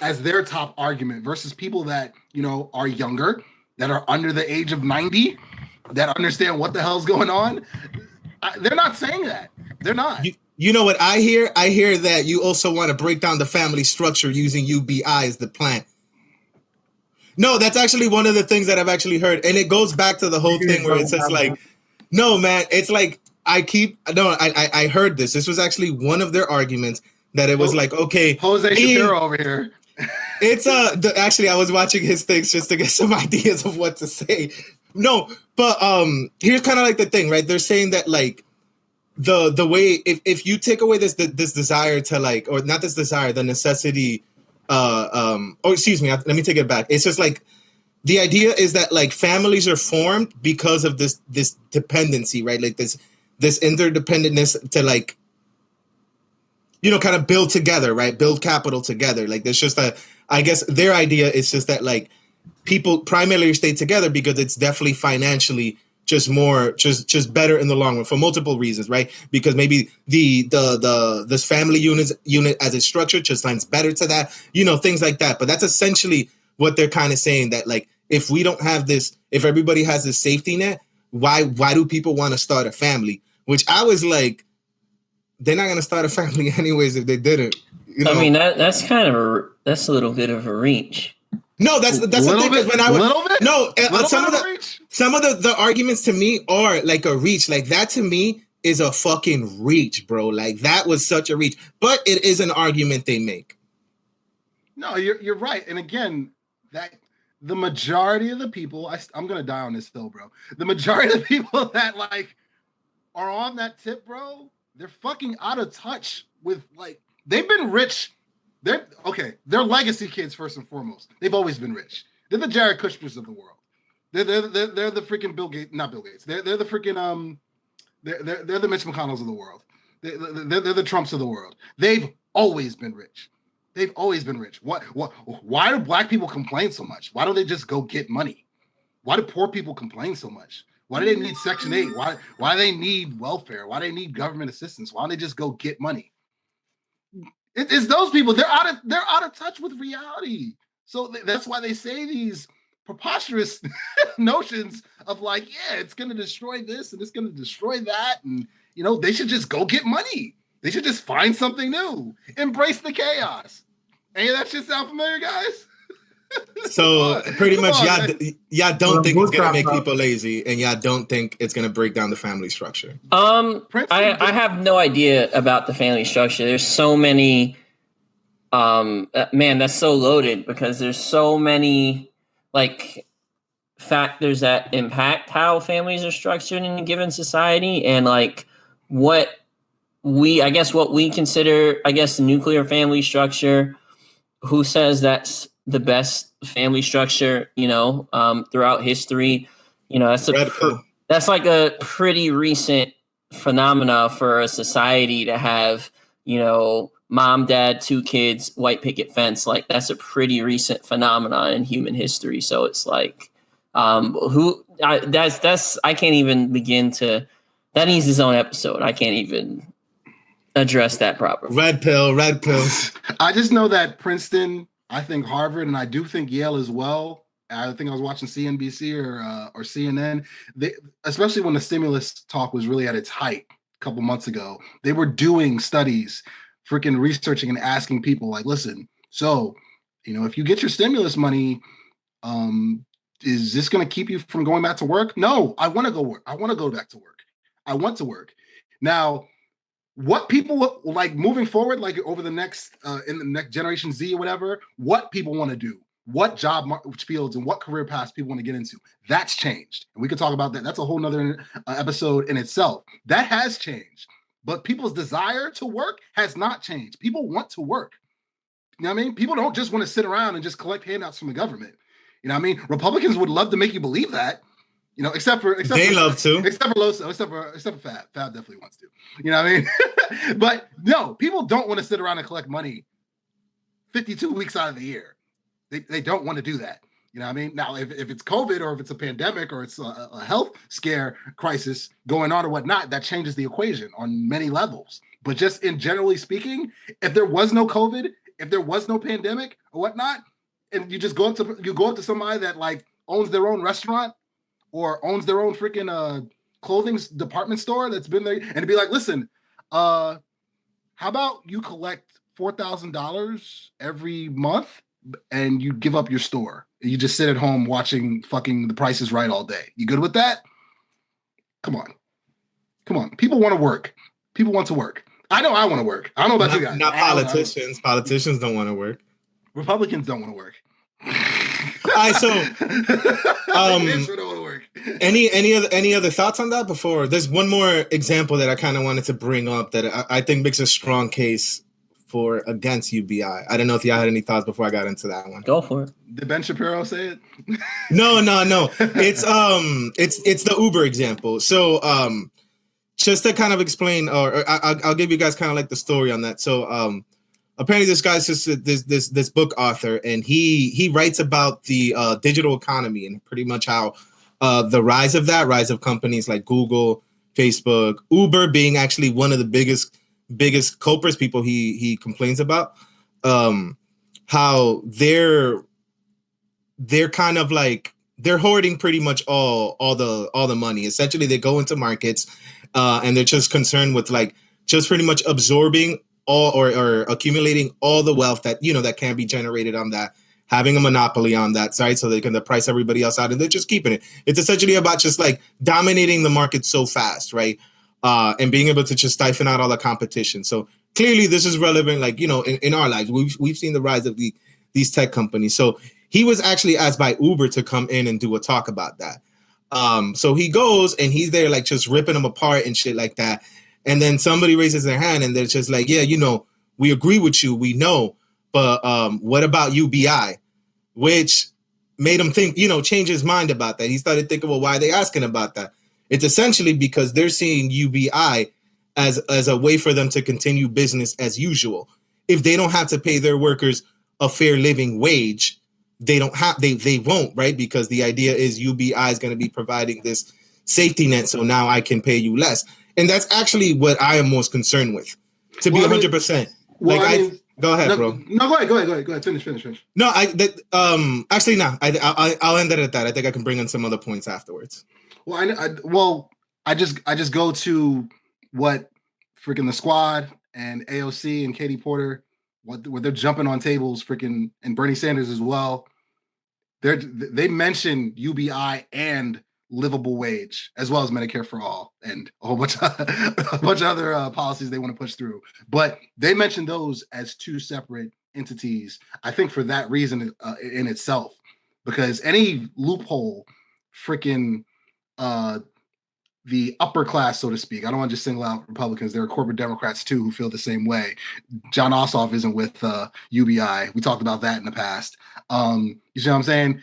as their top argument versus people that, are younger, that are under the age of 90, that understand what the hell's going on. They're not saying that. They're not. You know what I hear? I hear that you also want to break down the family structure using UBI as the plan. No, that's actually one of the things that I've actually heard. And it goes back to the whole thing where it's just like, no, man, it's like, I heard this. This was actually one of their arguments that it was like, okay. Jose Shapiro over here. It's actually I was watching his things just to get some ideas of what to say. No, but here's kind of like the thing, right? They're saying that like the way if you take away this desire to like, or not this desire, the necessity, excuse me, let me take it back. It's just like the idea is that like families are formed because of this dependency, right? Like this interdependentness to like, kind of build together, right? Build capital together. Like there's just I guess their idea is just that like people primarily stay together because it's definitely financially just more, just better in the long run for multiple reasons, right? Because maybe this family unit as it's structured just lines better to that, things like that. But that's essentially what they're kind of saying, that like, if we don't have this, if everybody has this safety net, why do people want to start a family? Which I was like, they're not going to start a family anyways if they didn't. I mean, that's a little bit of a reach. No, that's the thing. Some of the arguments to me are like a reach. Like that to me is a fucking reach, bro. Like that was such a reach. But it is an argument they make. No, you're right. And again, that the majority of the people, I'm gonna die on this hill, bro. The majority of the people that like are on that tip, bro, they're fucking out of touch with like they've been rich. They're legacy kids first and foremost. They've always been rich. They're the Jared Kushners of the world. They're the freaking Bill Gates, not Bill Gates. They're the freaking they're the Mitch McConnells of the world. They're the Trumps of the world. They've always been rich. They've always been rich. Why do black people complain so much? Why don't they just go get money? Why do poor people complain so much? Why do they need Section 8? Why do they need welfare? Why do they need government assistance? Why don't they just go get money? It's those people. They're out of touch with reality. So that's why they say these preposterous notions of like, yeah, it's going to destroy this and it's going to destroy that, and they should just go get money. They should just find something new. Embrace the chaos. Any of that shit sound familiar, guys? So pretty much, y'all don't think it's gonna make bootstrap people lazy, and y'all don't think it's gonna break down the family structure. I have no idea about the family structure. There's so many. Man, that's so loaded because there's so many like factors that impact how families are structured in a given society, and like what we consider, the nuclear family structure. Who says that's the best family structure, throughout history? That's like a pretty recent phenomena for a society to have, mom, dad, 2 kids, white picket fence. Like that's a pretty recent phenomenon in human history. So it's like, I can't even begin to, that needs its own episode. I can't even address that properly. Red pill. I just know that Princeton, I think Harvard, and I do think Yale as well. I think I was watching CNBC or CNN. They, especially when the stimulus talk was really at its height a couple months ago, they were doing studies, freaking researching and asking people like, listen, so, if you get your stimulus money, is this going to keep you from going back to work? No, I want to go work. I want to go back to work. I want to work. Now, what people like moving forward, like over the next, in the next generation Z or whatever, what people want to do, what job fields and what career paths people want to get into, that's changed. And we could talk about that. That's a whole nother episode in itself. That has changed. But people's desire to work has not changed. People want to work. You know what I mean? People don't just want to sit around and just collect handouts from the government. You know what I mean? Republicans would love to make you believe that. Except for Fab. Fab definitely wants to. You know what I mean? But no, people don't want to sit around and collect money 52 weeks out of the year. They don't want to do that. You know what I mean? Now, if it's COVID or if it's a pandemic or it's a health scare crisis going on or whatnot, that changes the equation on many levels. But just in generally speaking, if there was no COVID, if there was no pandemic or whatnot, and you just go up to somebody that like owns their own restaurant or owns their own freaking clothing department store that's been there, and to be like, listen, how about you collect $4,000 every month and you give up your store? You just sit at home watching fucking The Price is Right all day. You good with that? Come on. People want to work. People want to work. I know I want to work. I don't know about you guys. Not politicians. Politicians don't want to work. Republicans don't want to work. Any other thoughts on that before? There's one more example that I kind of wanted to bring up that I think makes a strong case for against UBI. I don't know if y'all had any thoughts before I got into that one. Go for it. Did Ben Shapiro say it? No. It's the Uber example. So just to kind of explain, or I'll give you guys kind of like the story on that. So apparently this guy's just this book author, and he writes about the digital economy and pretty much how the rise of companies like Google, Facebook, Uber being actually one of the biggest culprits, people he complains about, how they're kind of like they're hoarding pretty much all the money. Essentially, they go into markets and they're just concerned with like just pretty much absorbing all or accumulating all the wealth that that can be generated on that, having a monopoly on that side so they can price everybody else out, and they're just keeping it. It's essentially about just like dominating the market so fast, right? And being able to just stifle out all the competition. So clearly this is relevant, like, in our lives. We've seen the rise of these tech companies. So he was actually asked by Uber to come in and do a talk about that. So he goes and he's there like just ripping them apart and shit like that. And then somebody raises their hand and they're just like, yeah, we agree with you. We know. But what about UBI? Which made him think, change his mind about that. He started thinking, well, why are they asking about that? It's essentially because they're seeing UBI as a way for them to continue business as usual. If they don't have to pay their workers a fair living wage, they won't, right? Because the idea is UBI is going to be providing this safety net, so now I can pay you less. And that's actually what I am most concerned with, to be 100%. Go ahead, bro. No, go ahead. Finish. No, actually, no. I'll end it at that. I think I can bring in some other points afterwards. Well, I just go to what freaking the Squad and AOC and Katie Porter, what they're jumping on tables, freaking, and Bernie Sanders as well. They mention UBI and livable wage, as well as Medicare for all, and a whole bunch of other policies they want to push through. But they mention those as two separate entities, I think, for that reason in itself, because any loophole, freaking the upper class, so to speak. I don't want to just single out Republicans. There are corporate Democrats too who feel the same way. John Ossoff isn't with UBI. We talked about that in the past. You see what I'm saying?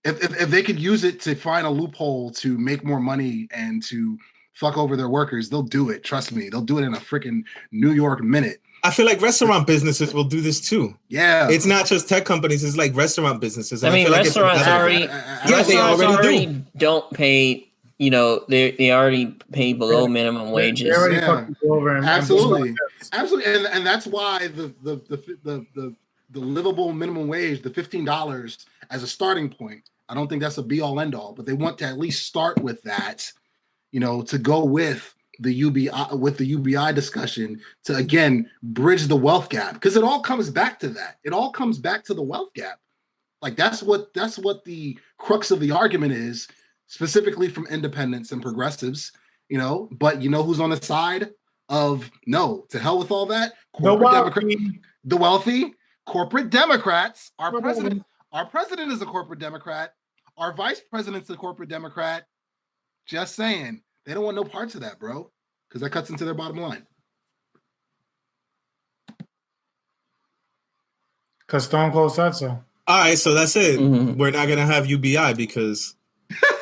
If they could use it to find a loophole to make more money and to fuck over their workers, they'll do it. Trust me, they'll do it in a freaking New York minute. I feel like restaurant businesses will do this too. Yeah, it's not just tech companies; it's like restaurant businesses. I mean, restaurants already don't pay. You know, they already pay below minimum wages. They already fucked over absolutely, and that's why the livable minimum wage, the $15 as a starting point. I don't think that's a be all end all, but they want to at least start with that. You know, to go with the UBI discussion to again bridge the wealth gap, because it all comes back to that. It all comes back to the wealth gap. Like that's what the crux of the argument is, specifically from independents and progressives. You know, but you know who's on the side of no, to hell with all that. The wealthy corporate Democrats. Our president is a corporate Democrat. Our vice president's a corporate Democrat. Just saying. They don't want no parts of that, bro, because that cuts into their bottom line. Because Stone Cold said so. All right, so that's it. Mm-hmm. We're not going to have UBI because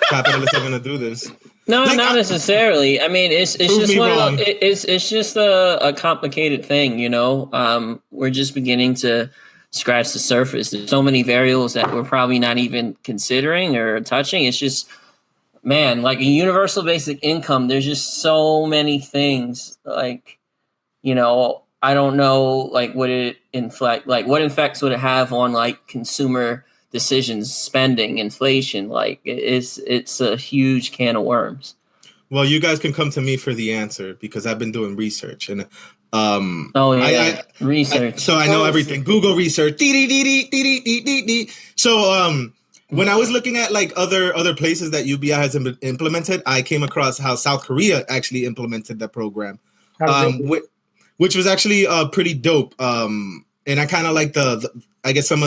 capitalists are going to do this. No, like, not necessarily. I mean, it's just it's just a complicated thing, you know. We're just beginning to scratch the surface. There's so many variables that we're probably not even considering or touching. It's just, man, like a universal basic income, there's just so many things. Like, you know, I don't know, like, what effects would it have on like consumer decisions, spending, inflation? Like, it's a huge can of worms. Well, you guys can come to me for the answer because I've been doing research and research. So I know everything. Google research. So when I was looking at like other places that UBI has implemented, I came across how South Korea actually implemented that program, which was actually pretty dope. And I kind of like I guess I'll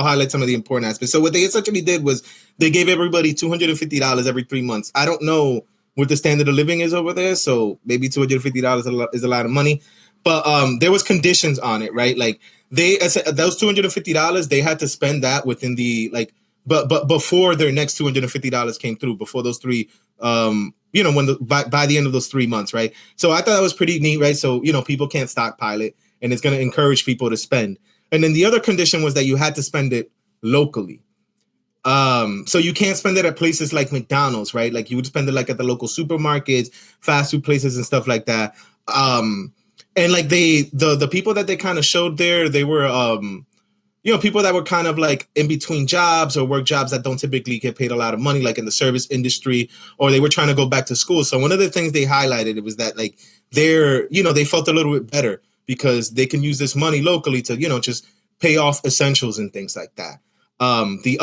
highlight some of the important aspects. So what they essentially did was they gave everybody $250 every 3 months. I don't know what the standard of living is over there, so maybe $250 is a lot of money. But there was conditions on it, right? Like those $250, they had to spend that within the but before their next $250 came through, before those three, by the end of those 3 months, right? So I thought that was pretty neat, right? So people can't stockpile it, and it's going to encourage people to spend. And then the other condition was that you had to spend it locally. So you can't spend it at places like McDonald's, right? Like you would spend it like at the local supermarkets, fast food places and stuff like that. And like the people that they kind of showed there, they were, people that were kind of like in between jobs or work jobs that don't typically get paid a lot of money, like in the service industry, or they were trying to go back to school. So one of the things they highlighted, it was that like they felt a little bit better because they can use this money locally to, just pay off essentials and things like that. The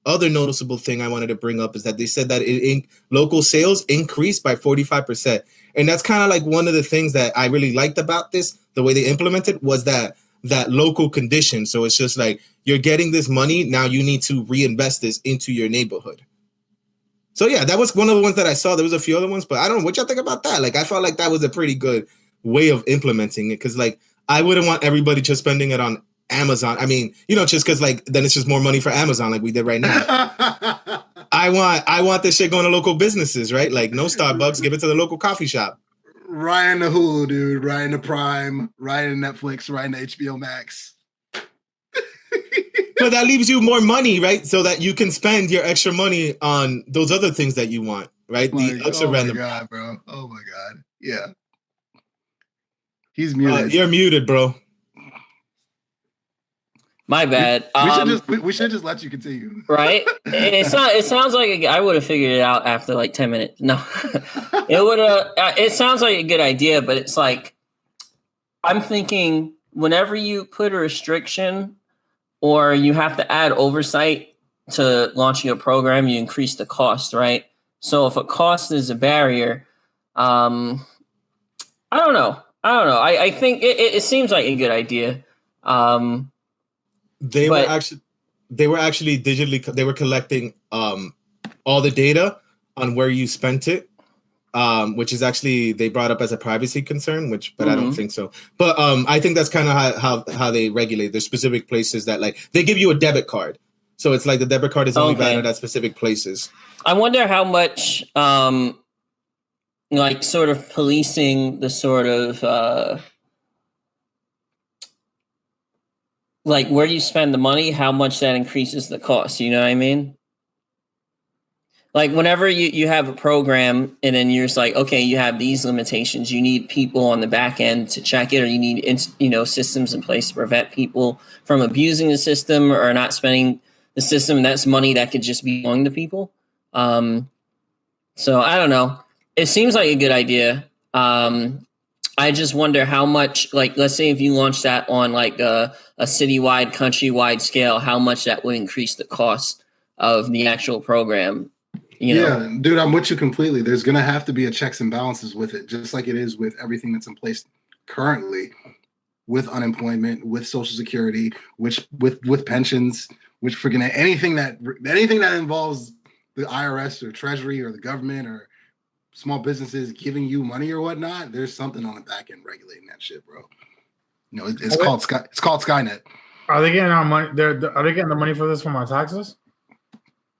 other noticeable thing I wanted to bring up is that they said that local sales increased by 45%. And that's kind of like one of the things that I really liked about this, the way they implemented, was that local condition. So it's just like, you're getting this money, now you need to reinvest this into your neighborhood. So yeah, that was one of the ones that I saw. There was a few other ones, but I don't know what y'all think about that. Like, I felt like that was a pretty good way of implementing it, because like I wouldn't want everybody just spending it on Amazon. I mean, just because like then it's just more money for Amazon like we did right now. I want this shit going to local businesses, right? Like no Starbucks, give it to the local coffee shop. Right in the Hulu, dude. Right in the Prime. Right in Netflix. Right in the HBO Max. But that leaves you more money, right? So that you can spend your extra money on those other things that you want, right? Oh my God, bro. Oh my God. Yeah. He's muted. You're muted, bro. My bad. We should just let you continue. Right? It sounds like I would have figured it out after like 10 minutes. No. It would. It sounds like a good idea, but it's like I'm thinking whenever you put a restriction or you have to add oversight to launching a program, you increase the cost, right? So if a cost is a barrier, I don't know. I think it seems like a good idea. They were actually digitally. They were collecting all the data on where you spent it, which is actually they brought up as a privacy concern. But I don't think so. But I think that's kind of how they regulate. There's specific places that like they give you a debit card, so it's like the debit card is only valid at specific places. I wonder how much, like, sort of policing the sort of. Like where you spend the money, how much that increases the cost. You know what I mean? Like whenever you have a program and then you're just like, okay, you have these limitations. You need people on the back end to check it, or you need systems in place to prevent people from abusing the system or not spending the system. And that's money that could just be going to people. So I don't know. It seems like a good idea. I just wonder how much, like, let's say if you launch that on like a citywide, countrywide scale, how much that would increase the cost of the actual program. Yeah, dude, I'm with you completely. There's going to have to be a checks and balances with it, just like it is with everything that's in place currently, with unemployment, with Social Security, with pensions, which freaking anything that involves the IRS or Treasury or the government or small businesses giving you money or whatnot. There's something on the back end regulating that shit, bro. It's called Skynet. Are they getting our money? Are they getting the money for this from our taxes?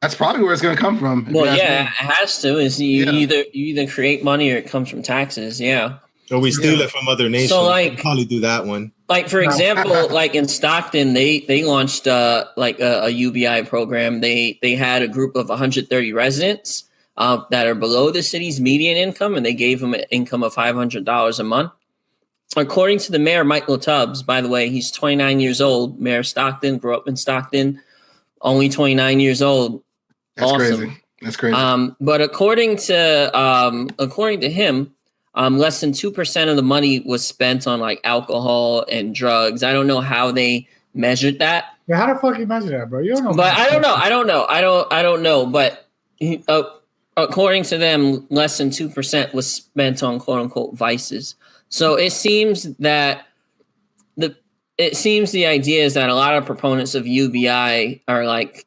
That's probably where it's going to come from. Well, yeah, it has to. Is you either create money or it comes from taxes. Yeah. Or we steal it from other nations. So like, probably do that one. Like for example, like in Stockton, they launched like a UBI program. They had a group of 130 residents that are below the city's median income, and they gave them an income of $500 a month. According to the mayor, Michael Tubbs, by the way, he's 29 years old. Mayor of Stockton, grew up in Stockton, only 29 years old. That's awesome. Crazy. That's crazy. But according to him, less than 2% of the money was spent on like alcohol and drugs. I don't know how they measured that. Yeah, how the fuck you measure that, bro? You don't know. But I don't know. But according to them, less than 2% was spent on quote unquote vices. So it seems that the idea is that a lot of proponents of UBI are like,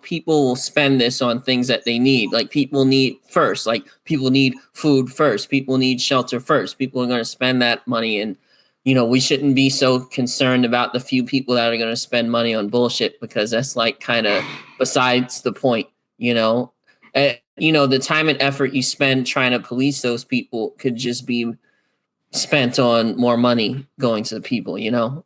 people will spend this on things that they need. Like people need first, like people need food first. People need shelter first. People are going to spend that money. And, we shouldn't be so concerned about the few people that are going to spend money on bullshit, because that's like kind of besides the point, the time and effort you spend trying to police those people could just be spent on more money going to the people, so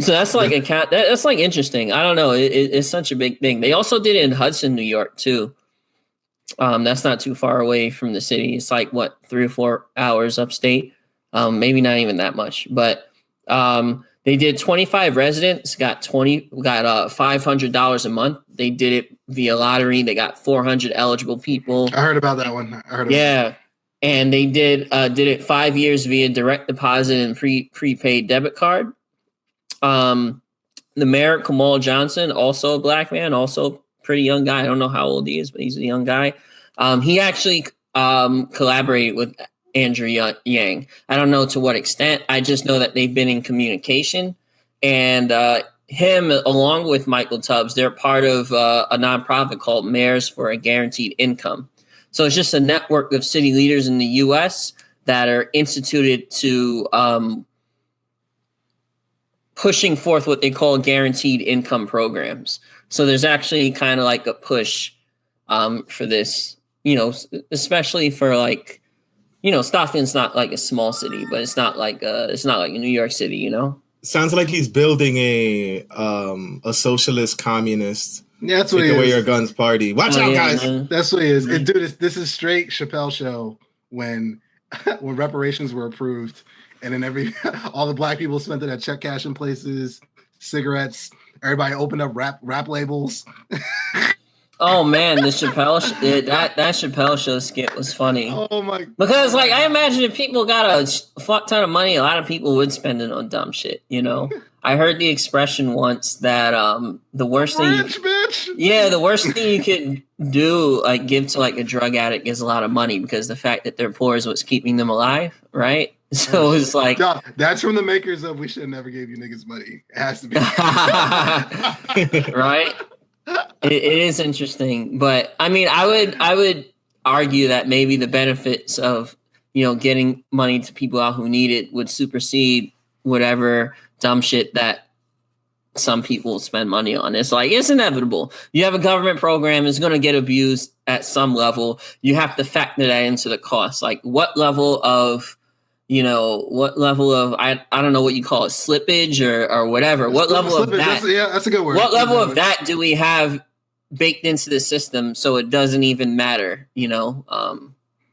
that's like that's like interesting. I don't know. It's such a big thing. They also did it in Hudson, New York too. That's not too far away from the city. It's like 3 or 4 hours upstate. Maybe not even that much, but they did 25 residents got $500 a month. They did it via lottery. They got 400 eligible people. I heard about that one. Yeah. And they did it 5 years via direct deposit and prepaid debit card. The mayor, Kamal Johnson, also a black man, also pretty young guy. I don't know how old he is, but he's a young guy. He actually collaborated with Andrew Yang. I don't know to what extent. I just know that they've been in communication. And him, along with Michael Tubbs, they're part of a nonprofit called Mayors for a Guaranteed Income. So it's just a network of city leaders in the U.S. that are instituted to pushing forth what they call guaranteed income programs. So there's actually kind of like a push for this, especially for like, Stockton's not like a small city, but it's not like New York City, Sounds like he's building a socialist communist. Yeah, that's what Take away your guns party. Watch out, guys. Man. That's what he is. Dude, this is straight Chappelle show when reparations were approved, and then all the black people spent it at check cashing places, cigarettes. Everybody opened up rap labels. Oh man, the Chappelle that Chappelle show skit was funny. Oh my! Because like I imagine if people got a fuck ton of money, a lot of people would spend it on dumb shit. You know, I heard the expression once that the worst thing, the worst thing you could do, like give to like a drug addict, is a lot of money, because the fact that they're poor is what's keeping them alive, right? So it's like that's from the makers of "We Should Have Never Gave You Niggas Money." It has to be right. It is interesting, but I mean, I would argue that maybe the benefits of, you know, getting money to people out who need it would supersede whatever dumb shit that some people spend money on. It's like, it's inevitable. You have a government program, it's going to get abused at some level. You have to factor that into the cost. Like what level of I don't know what you call it, slippage or whatever. What level of that? That's a good word. What level of that do we have baked into the system so it doesn't even matter? You know,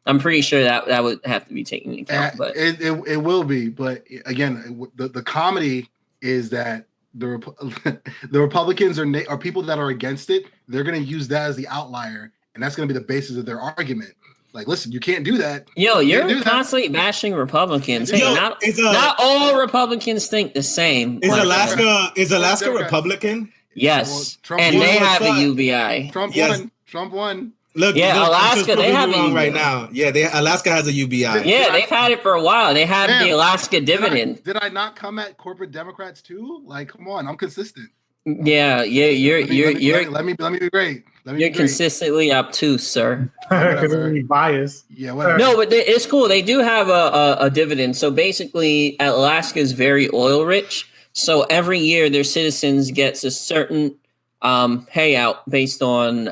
I'm pretty sure that would have to be taken into account. But it will be. But again, the comedy is that the Republicans are people that are against it. They're going to use that as the outlier, and that's going to be the basis of their argument. Like, listen, you can't do that. Yo, you're constantly bashing Republicans. Hey, not all Republicans think the same. Is Alaska Republican? Yes, and they have a UBI. Trump won. Look, Alaska, they have a UBI right now. Yeah, Alaska has a UBI. They've had it for a while. They have the Alaska dividend. Did I not come at corporate Democrats too? Like, come on, I'm consistent. Yeah, you're. Let me be great. You're consistently obtuse, sir. Because you're biased. Yeah, whatever. No, but it's cool. They do have a dividend. So basically, Alaska is very oil rich. So every year, their citizens gets a certain payout based on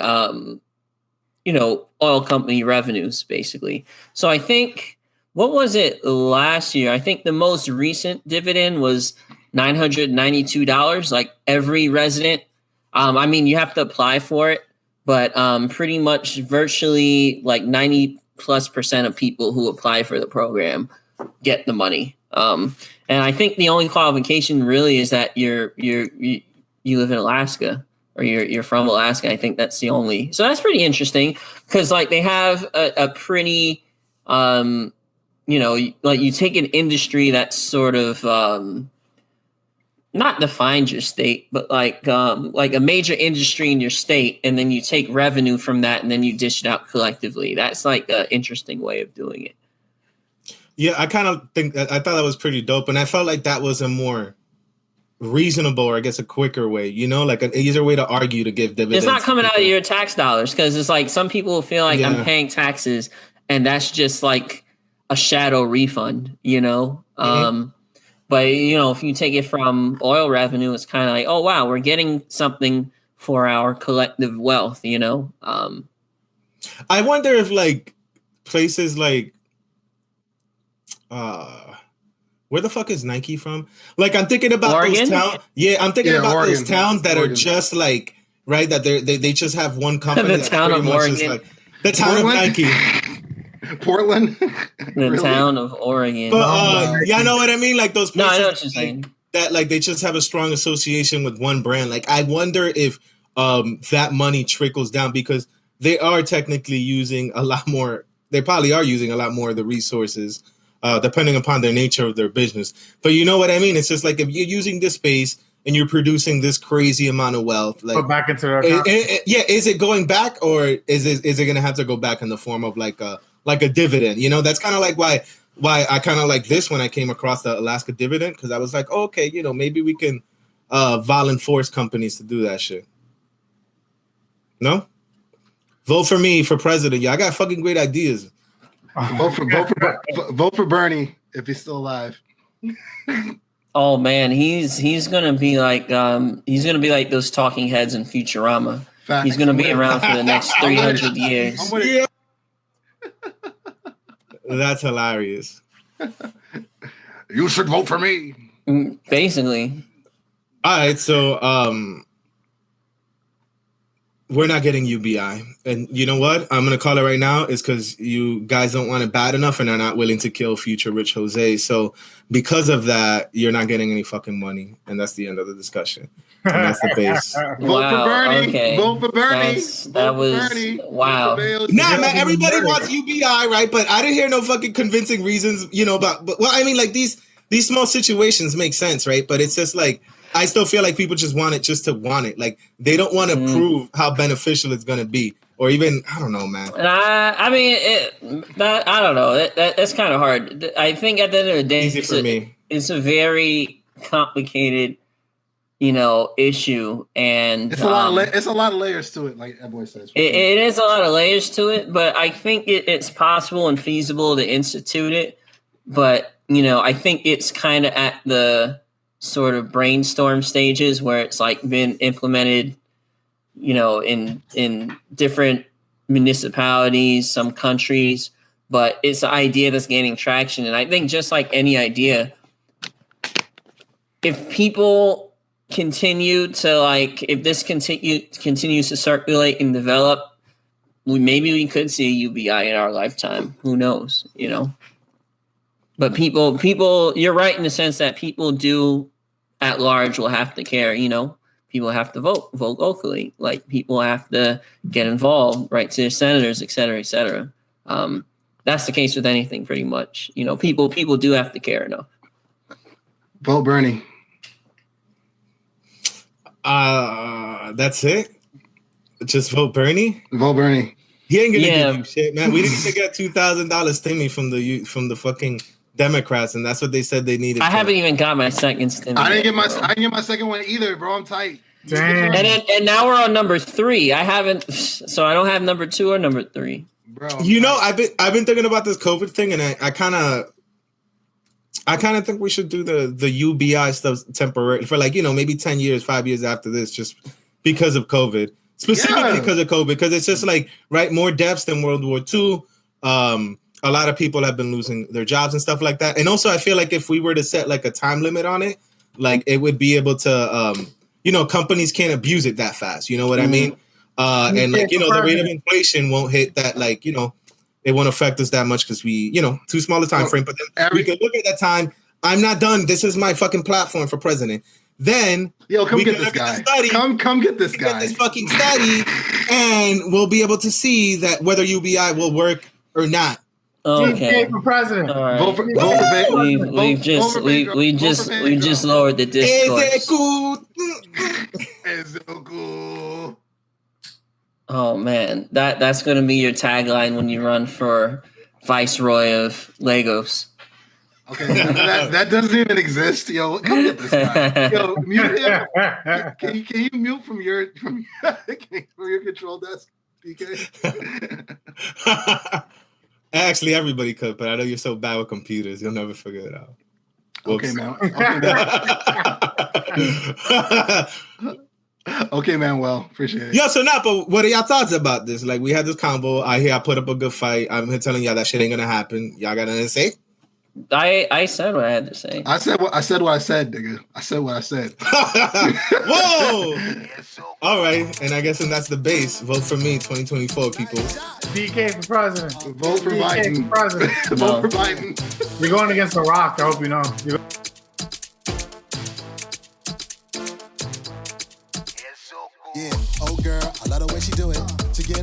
oil company revenues, basically. So I think, what was it last year? I think the most recent dividend was $992. Like every resident. I mean, you have to apply for it. But pretty much virtually like 90+% of people who apply for the program get the money. And I think the only qualification really is that you live in Alaska or you're from Alaska. I think that's the only. So that's pretty interesting because like they have a pretty, like you take an industry that's sort of not defined your state, but like a major industry in your state, and then you take revenue from that, and then you dish it out collectively. That's like an interesting way of doing it. Yeah, I kind of think that I thought that was pretty dope, and I felt like that was a more reasonable, or I guess a quicker way, like an easier way to argue to give dividends. It's not coming out of your tax dollars because it's like some people feel like I'm paying taxes, and that's just like a shadow refund, Mm-hmm. But, if you take it from oil revenue, it's kind of like, oh, wow, we're getting something for our collective wealth, I wonder if, like, places like, where the fuck is Nike from? Like, I'm thinking about Oregon? Those towns. Yeah, I'm thinking about Oregon. Those towns that are just like, right, that they just have one company. The town of Oregon. Like, the town of Nike. Portland, the town of Oregon. But I know what I mean. Like those places, I know what you're saying. That like they just have a strong association with one brand. Like I wonder if that money trickles down because they are technically using a lot more. They probably are using a lot more of the resources, depending upon the nature of their business. But you know what I mean? It's just like if you're using this space and you're producing this crazy amount of wealth, like put back into their account. Is it going back or is it going to have to go back in the form of like a dividend? That's kind of like why I kind of like this when I came across the Alaska dividend, because I was like, okay, maybe we can force companies to do that shit. No? Vote for me for president. Yeah, I got fucking great ideas. Vote for Bernie if he's still alive. Oh man, he's gonna be like those talking heads in Futurama. Facts. He's gonna be around for the next 300 years. Yeah. That's hilarious. You should vote for me. Basically. All right, so We're not getting UBI. And you know what? I'm going to call it right now. It's because you guys don't want it bad enough and are not willing to kill future Rich Jose. So because of that, you're not getting any fucking money. And that's the end of the discussion. And that's the base. Vote for Bernie. Okay. Vote for Bernie. Wow. Nah, man, everybody wants UBI, right? But I didn't hear no fucking convincing reasons, but well, I mean, like these small situations make sense, right? But it's just like, I still feel like people just want it just to want it. Like they don't want to prove how beneficial it's going to be, or even I don't know, man. I mean, I don't know. That's kind of hard. I think at the end of the day, Easy for me. It's a very complicated, issue, and it's a lot of layers to it, like that boy says. It is a lot of layers to it, but I think it's possible and feasible to institute it. But I think it's kind of at the sort of brainstorm stages where it's like been implemented, in different municipalities, some countries, but it's an idea that's gaining traction. And I think just like any idea, if people continue to if this continues to circulate and develop, maybe we could see UBI in our lifetime. Who knows, But people, you're right in the sense that people do at large will have to care, people have to vote locally. Like people have to get involved, right? To their senators, et cetera, et cetera. That's the case with anything pretty much. People do have to care enough. Vote Bernie. That's it. Just vote Bernie. Vote Bernie. He ain't gonna give you shit, man. We didn't even get $2,000 stimmy from the fucking Democrats, and that's what they said they needed. I haven't even got my second stimmy. I didn't get my second one either, bro. I'm tight. Damn. And now we're on number 3. I haven't, so I don't have number 2 or number 3. Bro, I've been thinking about this COVID thing, and I kind of think we should do the UBI stuff temporarily for maybe 10 years, 5 years after this, just because of COVID. Specifically because of COVID, because it's just more deaths than World War II. A lot of people have been losing their jobs and stuff like that. And also, I feel like if we were to set a time limit on it, it would be able to, companies can't abuse it that fast. You know what I mean? And the rate of inflation won't hit that, it won't affect us that much because we, too small a time frame. But then we could look at that time. I'm not done. This is my fucking platform for president. Then come get this guy. Come get this guy. Get this fucking study, and we'll be able to see that whether UBI will work or not. Okay. For president. All right. We just lowered the discourse. Is it cool? Oh man, that's gonna be your tagline when you run for viceroy of Lagos. Okay, that doesn't even exist. Yo, come get this guy. Yo, mute him. Can you mute from your control desk, PK? Actually, everybody could, but I know you're so bad with computers, you'll never figure it out. Whoops. Okay, man. Well, appreciate it. Yeah, so now, but what are y'all thoughts about this? We had this combo. I put up a good fight. I'm here telling y'all that shit ain't gonna happen. Y'all got anything to say? I said what I had to say. I said what I said, nigga. I said what I said. Whoa! All right, and I guess that's the base. Vote for me, 2024, people. PK for president. Vote for Biden. For president. Vote for Biden. You're going against The Rock. I hope you know. Yeah, oh girl, I love the way she do it. To get